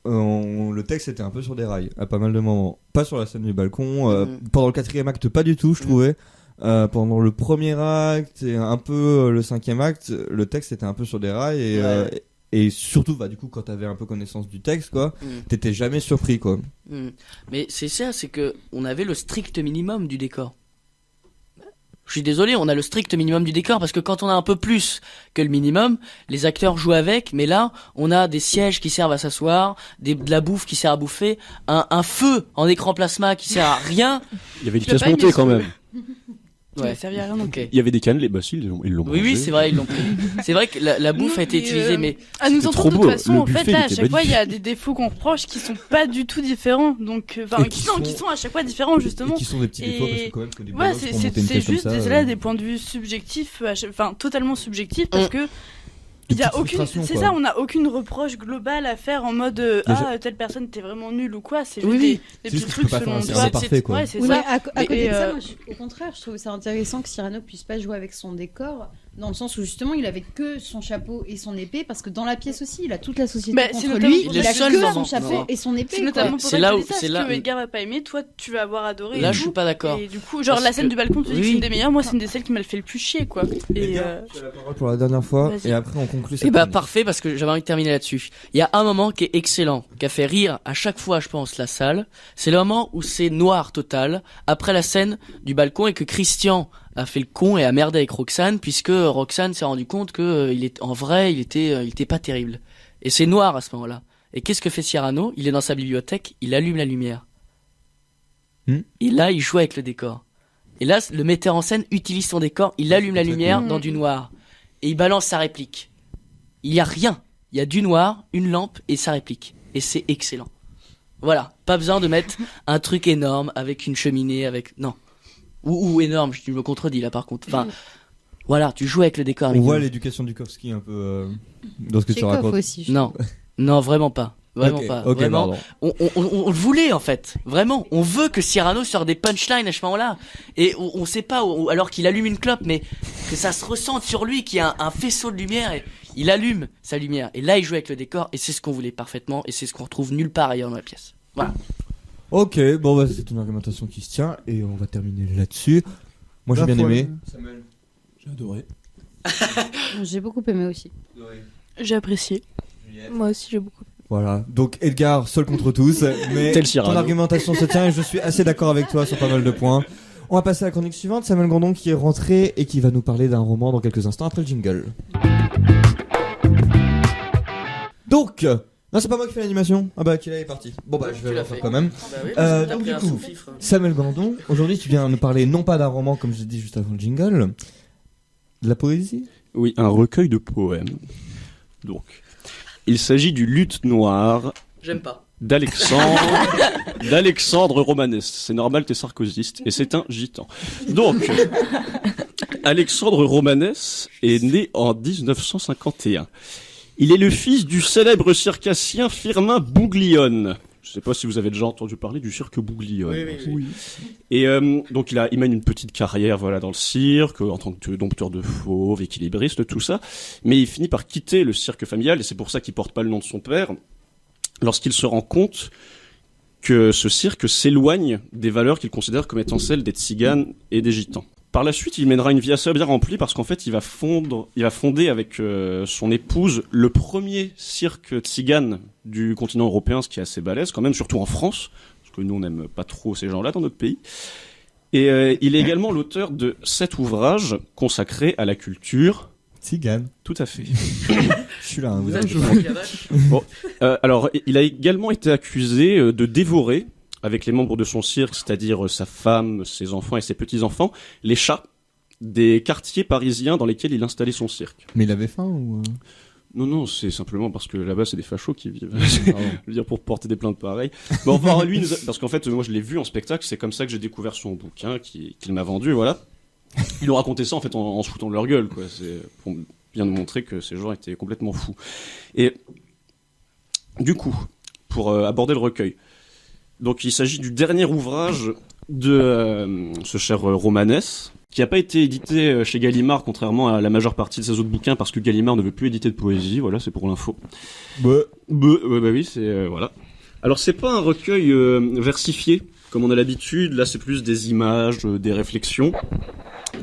le texte était un peu sur des rails à pas mal de moments. Pas sur la scène du balcon. Pendant le 4e acte, pas du tout, je trouvais. Pendant le premier acte et un peu le 5e acte, le texte était un peu sur des rails et surtout, bah, du coup, quand t'avais un peu connaissance du texte, quoi, t'étais jamais surpris, quoi. Mais c'est ça, c'est que on avait le strict minimum du décor. Je suis désolé, on a le strict minimum du décor parce que quand on a un peu plus que le minimum, les acteurs jouent avec, mais là, on a des sièges qui servent à s'asseoir, de la bouffe qui sert à bouffer, un feu en écran plasma qui sert à rien. Il y avait une Tu l'as pièce pas aimé, montée quand ce même. Ça ne servait à rien non plus. Ok. Il y avait des cannelés, bah si, ils l'ont Oui, mangé. oui, c'est vrai, ils l'ont pris. C'est vrai que la bouffe a été Mais, utilisée, mais À nous C'était entendre, de trop toute beau. façon, Le en fait, buffet, là, il à était chaque fois, il y a magnifique. des défauts qu'on reproche qui sont pas du tout différents. Donc, enfin, Et qui sont à chaque fois différents, justement. Et qui sont des petits Et- défauts parce que quand même que des Ouais, bolos c'est pour monter une pièce juste comme ça, là des points de vue subjectifs, enfin totalement subjectifs, parce que il y a petites aucune, frustrations, c'est quoi. ça, on n'a aucune reproche globale à faire en mode telle personne était vraiment nulle ou quoi. C'est Oui, juste oui. des C'est petits juste que tu peux trucs pas faire selon un toi. Cyrano parfait, quoi. Ouais, c'est Oui, ça. mais à côté Mais, de ça, moi, au contraire, je trouve ça intéressant que Cyrano puisse pas jouer avec son décor, dans le sens où justement il avait que son chapeau et son épée, parce que dans la pièce aussi, il a toute la société Bah, c'est contre notamment lui, pour il ça a que- le que seul son moment- chapeau non. et son épée. C'est quoi. notamment pour C'est ça là que je où- dis ça, c'est ce là que où- Edgar va pas aimer, toi tu vas avoir adoré. là, et je suis tout. pas d'accord. Et du coup, genre Parce la scène que- du balcon, tu dis que c'est Oui. une des meilleures. Moi, c'est une des celles qui m'a fait le plus chier, quoi. Et Edgar, tu as la parole pour la dernière fois Vas-y. et après on conclut Et cette bah chronique. parfait parce que j'avais envie de terminer là-dessus. Il y a un moment qui est excellent, qui a fait rire à chaque fois, je pense, la salle. C'est le moment où c'est noir total après la scène du balcon et que Christian a fait le con et a merdé avec Roxane puisque Roxane s'est rendu compte que il était pas terrible. Et c'est noir à ce moment-là. Et qu'est-ce que fait Cyrano? Il est dans sa bibliothèque, il allume la lumière. Et là, il joue avec le décor. Et là, le metteur en scène utilise son décor, il allume la lumière dans du noir. Et il balance sa réplique. Il y a rien. Il y a du noir, une lampe et sa réplique. Et c'est excellent. Voilà. Pas besoin de mettre un truc énorme avec une cheminée, avec... Non. Ou énorme, je me contredis là par contre. Enfin, voilà, tu joues avec le décor. On avec voit nous. l'éducation du Kovski un peu dans ce que tu Chekhov racontes. aussi. je Non. Non, vraiment pas. Vraiment Ok, pas. ok, Vraiment. pardon. On le voulait en fait, vraiment. On veut que Cyrano sorte des punchlines à ce moment-là, et on sait pas, alors qu'il allume une clope, mais que ça se ressente sur lui, qu'il y a un faisceau de lumière, et il allume sa lumière, et là il joue avec le décor, et c'est ce qu'on voulait parfaitement, et c'est ce qu'on retrouve nulle part ailleurs dans la pièce. Voilà. Ok, bon bah c'est une argumentation qui se tient et on va terminer là-dessus. Moi j'ai La bien folle. aimé. J'ai adoré. J'ai beaucoup aimé aussi. j'ai apprécié. moi aussi, j'ai beaucoup. Voilà, donc Edgar seul contre tous, mais Tel ton Cyrano. argumentation se tient et je suis assez d'accord avec toi sur pas mal de points. On va passer à la chronique suivante, Samuel Gandon qui est rentré et qui va nous parler d'un roman dans quelques instants après le jingle. Donc, non c'est pas moi qui fais l'animation. Ah bah qu'il est parti. Bon bah je vais Tu l'as le faire fait. quand même. Bah oui, parce que t'as pris un sous-fifre. Samuel Gandon, aujourd'hui tu viens nous parler non pas d'un roman comme je l'ai dit juste avant le jingle, de la poésie. Oui, un recueil de poèmes. Donc, il s'agit du Lutte Noire J'aime pas. d'Alexandre Romanès. C'est normal, t'es sarkozyste, et c'est un gitan. Donc, Alexandre Romanès est né en 1951. Il est le fils du célèbre circassien Firmin Bouglione. Je sais pas si vous avez déjà entendu parler du cirque Bouglione. Oui. Et donc il mène une petite carrière voilà dans le cirque en tant que dompteur de fauves, équilibriste, tout ça. Mais il finit par quitter le cirque familial et c'est pour ça qu'il porte pas le nom de son père. Lorsqu'il se rend compte que ce cirque s'éloigne des valeurs qu'il considère comme étant celles des tziganes et des gitans. par la suite, il mènera une vie assez bien remplie parce qu'en fait, il va fonder avec son épouse le premier cirque tzigane du continent européen, ce qui est assez balèze quand même, surtout en France, parce que nous, on n'aime pas trop ces gens-là dans notre pays. Et il est également l'auteur de 7 ouvrages consacrés à la culture tzigane. Tout à fait. Je suis là. Hein, Vous vous êtes êtes- le cavache. Bon, alors, il a également été accusé de dévorer, avec les membres de son cirque, c'est-à-dire sa femme, ses enfants et ses petits-enfants, les chats des quartiers parisiens dans lesquels il installait son cirque. Mais il avait faim ou Non, c'est simplement parce que là-bas, c'est des fachos qui vivent. Pardon. Je veux dire, pour porter des plaintes pareilles. Mais enfin, lui, parce qu'en fait, moi, je l'ai vu en spectacle, c'est comme ça que j'ai découvert son bouquin qu'il m'a vendu, voilà. Ils ont raconté ça, en fait, en se foutant de leur gueule, quoi. C'est pour bien nous montrer que ces gens étaient complètement fous. Et du coup, pour aborder le recueil, donc il s'agit du dernier ouvrage de ce cher Romanès, qui n'a pas été édité chez Gallimard, contrairement à la majeure partie de ses autres bouquins, parce que Gallimard ne veut plus éditer de poésie, voilà, c'est pour l'info. Bah oui, c'est voilà. Alors c'est pas un recueil versifié, comme on a l'habitude, là c'est plus des images, des réflexions,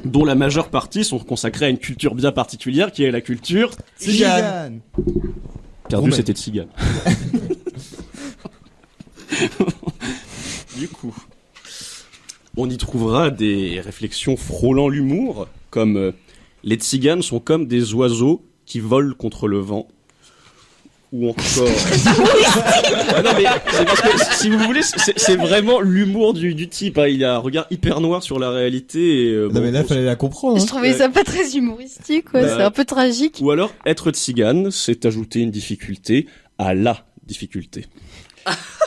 dont la majeure partie sont consacrées à une culture bien particulière, qui est la culture tzigane. perdu, Romaine. c'était tzigane. Du coup, on y trouvera des réflexions frôlant l'humour, comme les tziganes sont comme des oiseaux qui volent contre le vent. Ou encore... Ah non mais c'est parce que, si vous voulez, c'est vraiment l'humour du type. Hein. Il a un regard hyper noir sur la réalité. Et, Non bon, mais là, on- fallait la comprendre. Je Hein. trouvais ça pas très humoristique, quoi. Bah, C'est un peu tragique. Ou alors, être tzigane, c'est ajouter une difficulté à la difficulté.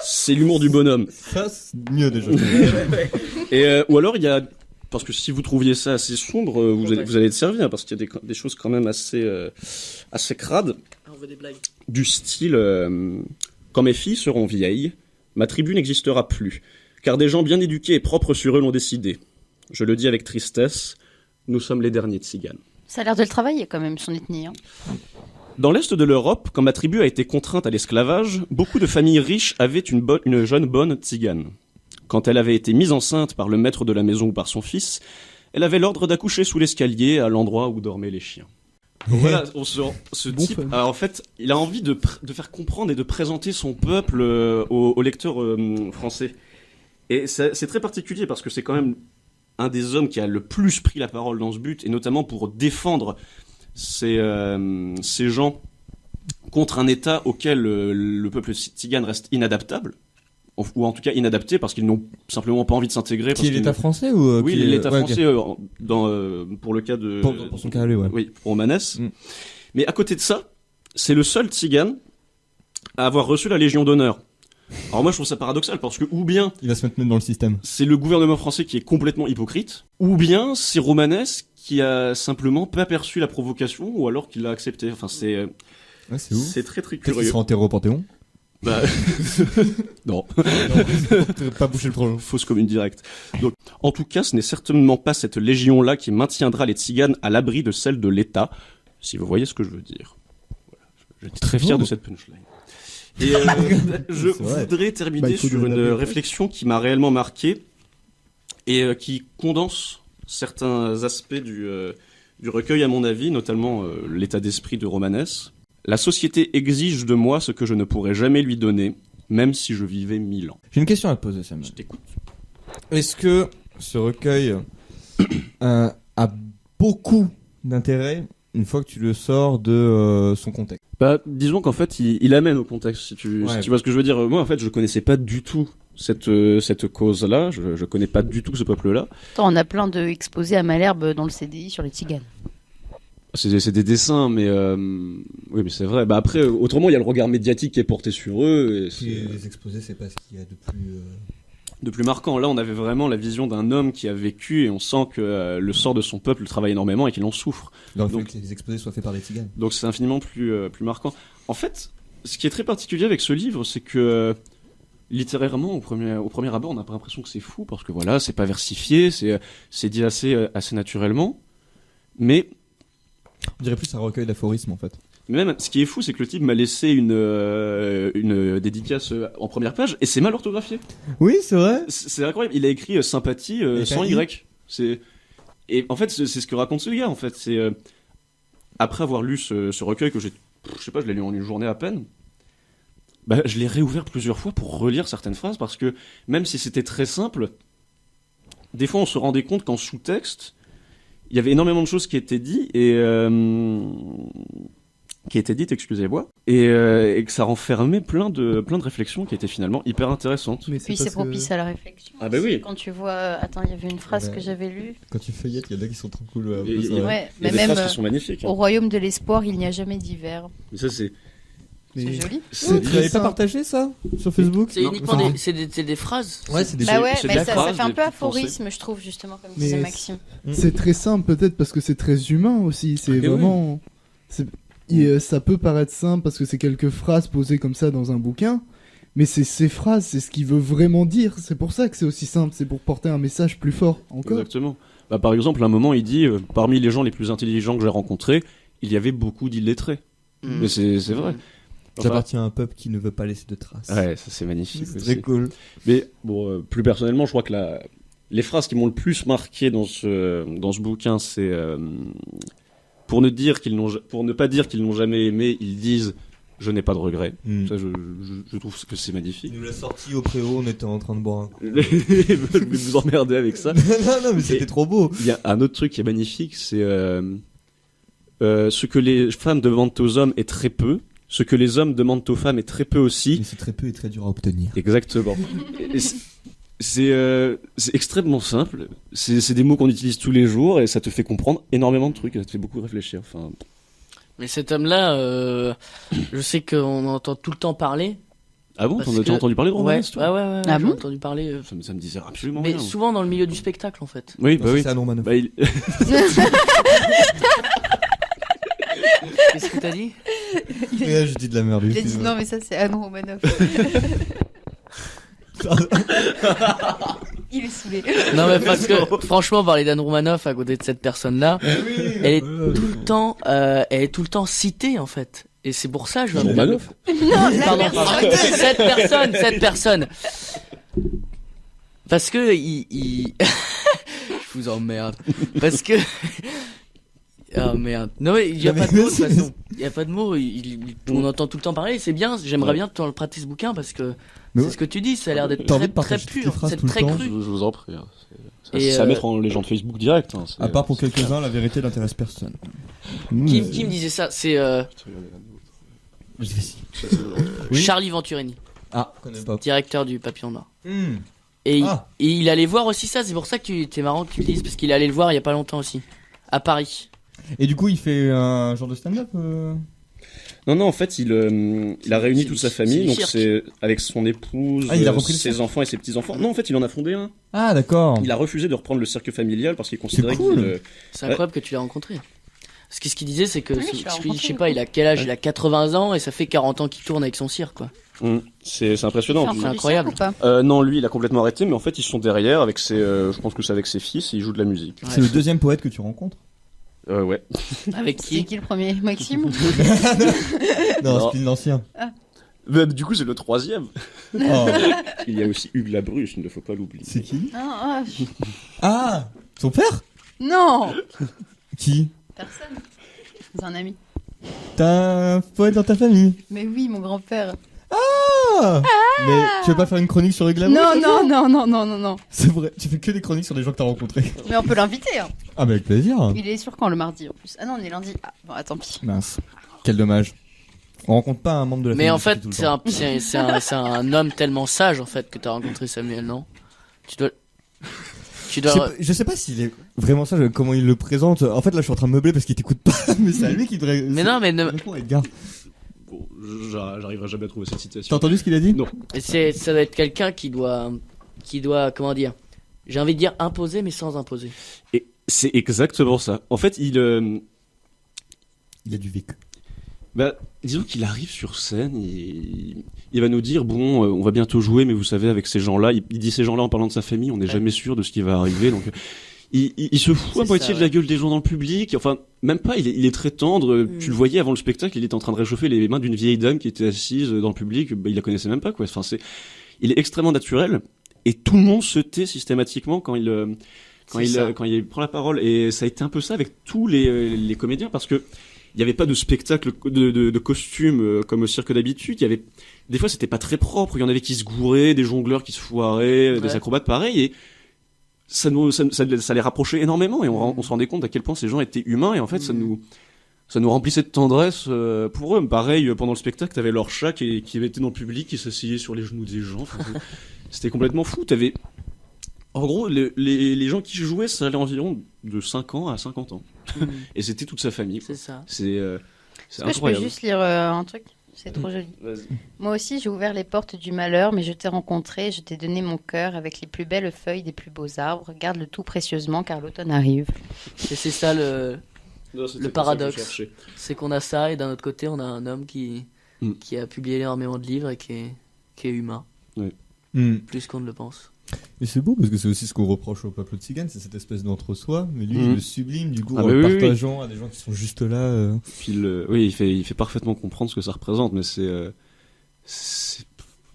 C'est l'humour du bonhomme. Ça, c'est mieux déjà. Et ou alors il y a, parce que si vous trouviez ça assez sombre, vous allez être servi, hein, parce qu'il y a des choses quand même assez crades, Ah, on veut des blagues. du style quand mes filles seront vieilles, ma tribu n'existera plus, car des gens bien éduqués et propres sur eux l'ont décidé. Je le dis avec tristesse, nous sommes les derniers tziganes. Ça a l'air de le travailler quand même, son ethnie. Hein. Dans l'est de l'Europe, quand ma tribu a été contrainte à l'esclavage, beaucoup de familles riches avaient une jeune bonne tzigane. Quand elle avait été mise enceinte par le maître de la maison ou par son fils, elle avait l'ordre d'accoucher sous l'escalier à l'endroit où dormaient les chiens. Donc voilà, ce Bon type, fun. en fait, il a envie de faire comprendre et de présenter son peuple aux lecteurs français. Et c'est très particulier parce que c'est quand même un des hommes qui a le plus pris la parole dans ce but, et notamment pour défendre ces gens contre un État auquel le peuple tzigane reste inadaptable, ou en tout cas inadapté parce qu'ils n'ont simplement pas envie de s'intégrer. Qui est l'État français ou Oui, qui est- l'État ouais, ok. français pour le cas de... Pour son cas à lui, ouais. Oui, pour Romanès. Mm. Mais à côté de ça, c'est le seul tzigane à avoir reçu la Légion d'honneur. Alors moi je trouve ça paradoxal parce que ou bien Il va se mettre même dans le système. c'est le gouvernement français qui est complètement hypocrite, ou bien c'est Romanès qui a simplement pas perçu la provocation, ou alors qu'il l'a accepté. Enfin c'est Ouais, c'est ouf. c'est très très Peut-être qu'il curieux. sera enterré au Panthéon. Bah, non, Pas boucher le projet. fausse commune directe. Donc, en tout cas, ce n'est certainement pas cette légion-là qui maintiendra les tziganes à l'abri de celle de l'État, si vous voyez ce que je veux dire. Voilà. J'étais très fier de cette punchline. Et je C'est vrai. voudrais Bah, terminer il faut sur donner une la vérité. réflexion qui m'a réellement marqué et qui condense certains aspects du recueil, à mon avis, notamment l'état d'esprit de Romanès. La société exige de moi ce que je ne pourrais jamais lui donner, même si je vivais 1000 ans. J'ai une question à te poser, Sam. Je t'écoute. Est-ce que ce recueil a beaucoup d'intérêt une fois que tu le sors de son contexte? Bah, disons qu'en fait, il amène au contexte, si tu Ouais. vois ce que je veux dire. Moi, en fait, je connaissais pas du tout cette cause-là, je connais pas du tout ce peuple-là. Attends, on a plein de exposés à Malherbe dans le CDI sur les tziganes. C'est des dessins, mais oui, mais c'est vrai. Bah après, autrement, il y a le regard médiatique qui est porté sur eux, et c'est Les exposés, c'est pas ce qu'il y a de plus. de plus marquant. Là, on avait vraiment la vision d'un homme qui a vécu, et on sent que le sort de son peuple travaille énormément et qu'il en souffre. Dans le Donc- fait que les exposés soient faits par des tziganes. Donc c'est infiniment plus marquant. En fait, ce qui est très particulier avec ce livre, c'est que littérairement, au premier abord, on n'a pas l'impression que c'est fou, parce que voilà, c'est pas versifié, c'est dit assez naturellement. Mais On dirait plus un recueil d'aphorismes en fait. même, ce qui est fou, c'est que le type m'a laissé une dédicace en première page, et c'est mal orthographié. Oui, c'est vrai. C'est incroyable. Il a écrit sympathie Et sans t'as Y. C'est Et en fait, c'est ce que raconte ce gars, en fait. C'est après avoir lu ce recueil que je sais pas, je l'ai lu en une journée à peine. Bah, je l'ai réouvert plusieurs fois pour relire certaines phrases parce que même si c'était très simple, des fois on se rendait compte qu'en sous-texte, il y avait énormément de choses qui étaient dites excusez-moi, et que ça renfermait plein de réflexions qui étaient finalement hyper intéressantes. Mais Puis c'est propice à la réflexion. Ah bah aussi. oui. Quand tu vois, attends, il y avait une phrase que j'avais lue. Quand tu feuillettes, il y en a qui sont trop cool. Il y a Ouais, des mais même phrases qui sont magnifiques. au royaume de l'espoir, il n'y a jamais d'hiver. Mais ça c'est C'est joli. Tu n'avais pas partagé ça sur Facebook? C'est uniquement c'est des phrases. Ouais, c'est des Bah ouais, c'est mais de la ça phrase, fait un des peu petites pensées. aphorisme, je trouve, justement, comme Mais disait Maxime. C'est très simple peut-être parce que c'est très humain aussi. C'est oui. vraiment. Ça peut paraître simple parce que c'est quelques phrases posées comme ça dans un bouquin, mais c'est ces phrases, c'est ce qu'il veut vraiment dire. C'est pour ça que c'est aussi simple. C'est pour porter un message plus fort encore. Exactement. Bah, par exemple, à un moment, il dit parmi les gens les plus intelligents que j'ai rencontrés, il y avait beaucoup d'illettrés. Mais c'est vrai. J'appartiens à un peuple qui ne veut pas laisser de traces. Ouais, ça c'est magnifique. C'est aussi. très cool. Mais bon, plus personnellement, je crois que les phrases qui m'ont le plus marqué dans ce bouquin, c'est pour ne pas dire qu'ils n'ont jamais aimé, ils disent je n'ai pas de regrets. Ça, je trouve que c'est magnifique. Il nous l'a sorti au préau, on était en train de boire un coup. Vous vous emmerdez avec ça. non, mais c'était trop beau. Il y a un autre truc qui est magnifique, c'est ce que les femmes demandent aux hommes est très peu. Ce que les hommes demandent aux femmes est très peu aussi. Mais c'est très peu et très dur à obtenir. Exactement. Et c'est extrêmement simple. C'est des mots qu'on utilise tous les jours et ça te fait comprendre énormément de trucs. Et ça te fait beaucoup réfléchir. Enfin, Mais cet homme-là, je sais qu'on entend tout le temps parler. ah bon, Parce t'en as que- entendu parler de Ouais, Romanes, toi ouais, Ah j'ai bon entendu parler. Ça me disait absolument Mais rien. souvent dans le milieu du spectacle, en fait. Oui, bah oui. C'est Anne Romanoff. Bah, il- Qu'est-ce que t'as dit? Ouais, je dis de la merde. Il a dit excuse-moi. non, mais ça, c'est Anne Romanoff. Il est saoulé. Non, mais parce que, franchement, parler d'Anne Romanoff à côté de cette personne-là, elle est tout le temps citée, en fait. Et c'est pour ça, je veux Romanoff. Pardon. Cette personne. Parce que je vous emmerde. Parce que oh merde. Non mais il y a pas de mots de toute façon. Il y a pas de mots. On entend tout le temps parler. C'est bien. J'aimerais bien te prêter ce bouquin parce que Mais c'est ce que tu dis. Ça a l'air d'être t'as envie très de très partager tes pur. phrases C'est tout le très temps. cru. Je vous en prie. Et, C'est à mettre en légende Facebook direct. Hein, À part pour quelques-uns, la vérité n'intéresse personne. Qui me disait ça? C'est Oui. Charlie Venturini, Ah, je connais pas. directeur du Papillon Noir. Hmm. Et, Ah. et il allait voir aussi ça. C'est pour ça que t'es marrant que tu le dises parce qu'il allait le voir il y a pas longtemps aussi à Paris. Et du coup, il fait un genre de stand-up Non, en fait, il a réuni C'est toute du- sa c'est famille, du donc cirque. c'est avec son épouse, Ah, il a repris le ses cirque. enfants et ses petits-enfants. Non, en fait, il en a fondé un. Ah, d'accord. Il a refusé de reprendre le cirque familial parce qu'il considérait cool. qu'il... C'est incroyable que tu l'aies rencontré. Parce que ce qu'il disait, c'est que, Oui, je l'ai je rencontré, sais pas, il a quel âge? Ouais. Il a 80 ans et ça fait 40 ans qu'il tourne avec son cirque, quoi. C'est impressionnant. C'est incroyable. Non, lui, il a complètement arrêté, mais en fait, ils sont derrière avec ses... je pense que c'est avec ses fils, et ils jouent de la musique. C'est le deuxième poète que tu rencontres Ouais. Avec C'est qui? qui le premier? Maxime? Non, c'est l'ancien. Bah, du coup, c'est le troisième. Oh, Il y a aussi Hugues Labrusse, il ne faut pas l'oublier. c'est qui Ah, Ah, son père non! Qui Personne. C'est un ami. T'as un poète dans ta famille. Mais oui, mon grand-père. Ah Mais tu veux pas faire une chronique sur Hugues Labrusse Non. C'est vrai, tu fais que des chroniques sur des gens que t'as rencontrés. Mais on peut l'inviter. Hein. Ah, bah avec plaisir. Il est sur quand le mardi en plus? Ah non, on est lundi. Ah, bon, tant pis. Mince, quel dommage. On rencontre pas un membre de la famille. Mais en fait, tout le temps. c'est un homme tellement sage, en fait, que t'as rencontré Samuel, non? Tu dois... Je sais pas s'il est vraiment sage, comment il le présente. En fait, là, je suis en train de meubler parce qu'il t'écoute pas, mais c'est à lui qui devrait. Mais non, mais Réponds, Edgar. Bon, j'arriverai jamais à trouver cette T'as citation. entendu ce qu'il a dit? Non. ça doit être quelqu'un qui doit, comment dire? J'ai envie de dire imposer, mais sans imposer. Et c'est exactement ça. En fait, Il a du vécu. disons qu'il arrive sur scène, il va nous dire bon, on va bientôt jouer, mais vous savez, avec ces gens-là, il dit ces gens-là en parlant de sa famille, on n'est jamais sûr de ce qui va arriver, donc il se fout à C'est moitié ça, de la ouais. gueule des gens dans le public. Enfin, même pas. Il est très tendre. Tu le voyais avant le spectacle, il était en train de réchauffer les mains d'une vieille dame qui était assise dans le public. Il la connaissait même pas, quoi. Enfin, il est extrêmement naturel et tout le monde se tait systématiquement quand quand C'est ça. quand il prend la parole. Et ça a été un peu ça avec tous les comédiens, parce que il n'y avait pas de spectacle de costumes comme au cirque d'habitude. Il y avait des fois c'était pas très propre. Il y en avait qui se gouraient, des jongleurs qui se foiraient, Ouais. des acrobates pareils. Et ça les rapprochait énormément. Et on se rendait compte à quel point ces gens étaient humains. Et en fait, ça nous remplissait de tendresse pour eux. Pareil, pendant le spectacle, t'avais leur chat qui était dans le public, qui s'asseyait sur les genoux des gens. Enfin, c'était complètement fou. En gros, les gens qui jouaient, ça allait environ de 5 ans à 50 ans. Et c'était toute sa famille. C'est ça. C'est Est-ce que je peux incroyable. juste lire un truc? C'est trop joli. Vas-y. Moi aussi, j'ai ouvert les portes du malheur, mais je t'ai rencontré, je t'ai donné mon cœur avec les plus belles feuilles des plus beaux arbres. Garde-le tout précieusement, car l'automne arrive. Et c'est ça le Non, c'était Le pas ça que je paradoxe. cherchais. c'est qu'on a ça et d'un autre côté on a un homme qui a publié énormément de livres et qui est humain plus qu'on ne le pense. Et c'est beau parce que c'est aussi ce qu'on reproche au peuple tzigane, c'est cette espèce d'entre-soi, mais lui Mhm. il le sublime du coup Ah en bah le oui, oui, partageant à des gens qui sont juste là. Puis oui, il fait parfaitement comprendre ce que ça représente, mais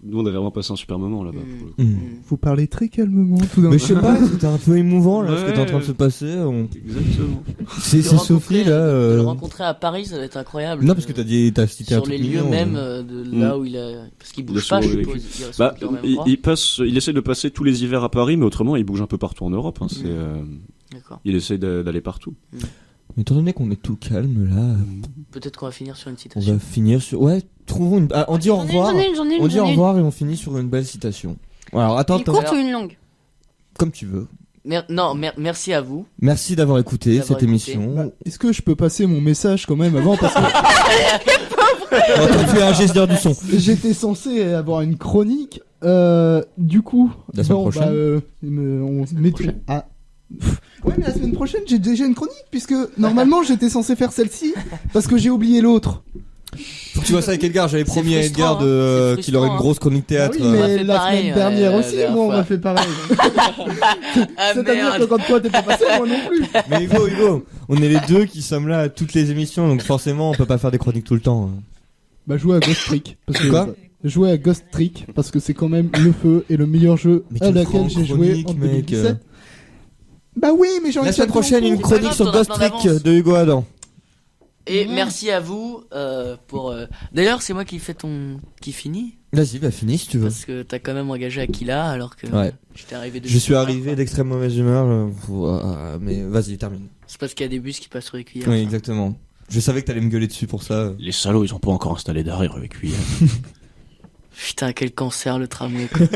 nous on avait vraiment passé un super moment là-bas. Pour le coup. Vous parlez très calmement tout d'un Mais coup. je sais pas, c'était un peu émouvant là ce qui Ouais. était en train de se passer. Exactement. C'est De rencontrer- Sophie là. de le rencontrer à Paris, ça va être incroyable. Non parce que t'as cité un sur truc les lieux mignon, même hein. de là où il a parce qu'il Il a bouge pas, je souvent suppose. vécu. Il reste Bah, au même endroit. il essaie de passer tous les hivers à Paris, mais autrement il bouge un peu partout en Europe. Hein. D'accord. Il essaie d'aller partout. Mais étant donné qu'on est tout calme là, Peut-être qu'on va finir sur une on citation. va finir sur. Ouais, trouvons une. Ah, on dit au revoir. On dit au revoir et on finit sur une belle citation. Alors attends, Une courte ou une longue? comme tu veux. Merci à vous. Merci d'avoir écouté D'avoir cette écouté. émission. Bah, est-ce que je peux passer mon message quand même avant parce que On fait un gestionnaire du son. j'étais censé avoir une chronique. Du coup, La semaine prochaine. on met tout. Ah. Ouais, mais la semaine prochaine, j'ai déjà une chronique puisque normalement j'étais censé faire celle-ci parce que j'ai oublié l'autre. Faut que tu vois ça avec Edgar. J'avais C'est promis à Edgar frustrant, hein. C'est qu'il aurait une frustrant, grosse chronique Ah théâtre. oui, On a mais fait la pareil, semaine dernière la aussi, dernière moi on fois. m'a fait pareil. Ah C'est-à-dire que merde. quand toi t'es pas passé, moi non plus. Mais Hugo, on est les deux qui sommes là à toutes les émissions, donc forcément on peut pas faire des chroniques tout le temps. Bah jouer à Ghost Trick. Parce que, Quoi jouer à Ghost Trick parce que c'est quand même le feu et le meilleur jeu Mais à tu le laquelle feras en j'ai joué en chronique, mec. 2017. Bah oui, mais j'ai envie La de semaine faire prochaine, une ton chronique grave, sur t'en as Ghost plein Trick d'avance. de Hugo Adam. Et merci à vous pour. D'ailleurs, c'est moi qui finit Vas-y, bah finis si tu veux. parce que t'as quand même engagé Aquila alors que Ouais. j'étais arrivé. Je suis arrivé d'extrême mauvaise humeur, mais vas-y, termine. C'est parce qu'il y a des bus qui passent sur les cuillères. Oui, exactement. Je savais que t'allais me gueuler dessus pour ça. Les salauds, ils ont pas encore installé d'arrière avec lui. Putain, quel cancer le tramway. Quoi.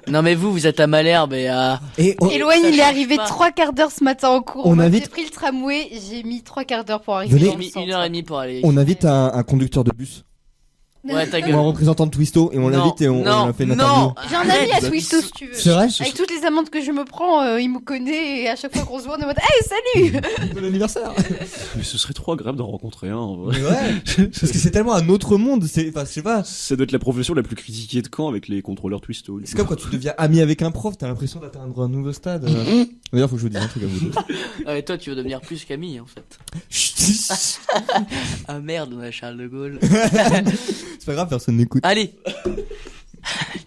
Non mais vous êtes à Malherbe et à. Et Éloigne, ça il est change arrivé pas. 3 quarts d'heure ce matin en cours. On Moi, invite- J'ai pris le tramway, j'ai mis 3 quarts d'heure pour arriver Venez. dans J'ai le mis centre. 1h30 pour aller. on invite un conducteur de bus Ouais, ta ou un gueule. représentant de Twisto et on Non, l'invite et on non, fait une non. interview. J'ai un ami à Arrête. Twisto si tu veux. C'est vrai Avec toutes les amendes que je me prends, il me connaît et à chaque fois qu'on se voit, on est en mode hey, salut. Bon anniversaire. Mais ce serait trop agréable d'en rencontrer un en vrai. Mais ouais, parce que c'est tellement un autre monde, enfin, je sais pas. Ça doit être la profession la plus critiquée de Caen avec les contrôleurs Twisto. C'est comme quand tu deviens ami avec un prof, t'as l'impression d'atteindre un nouveau stade. D'ailleurs, faut que je vous dise un truc à vous deux. Ah, et toi, tu veux devenir plus Camille en fait. Chut. Ah merde, on a Charles de Gaulle. C'est pas grave, personne n'écoute. Allez.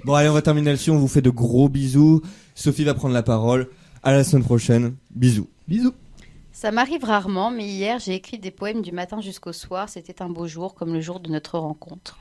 Bon, allez, on va terminer là-dessus. On vous fait de gros bisous. Sophie va prendre la parole. À la semaine prochaine. Bisous. Bisous. Ça m'arrive rarement, mais hier j'ai écrit des poèmes du matin jusqu'au soir. C'était un beau jour, comme le jour de notre rencontre.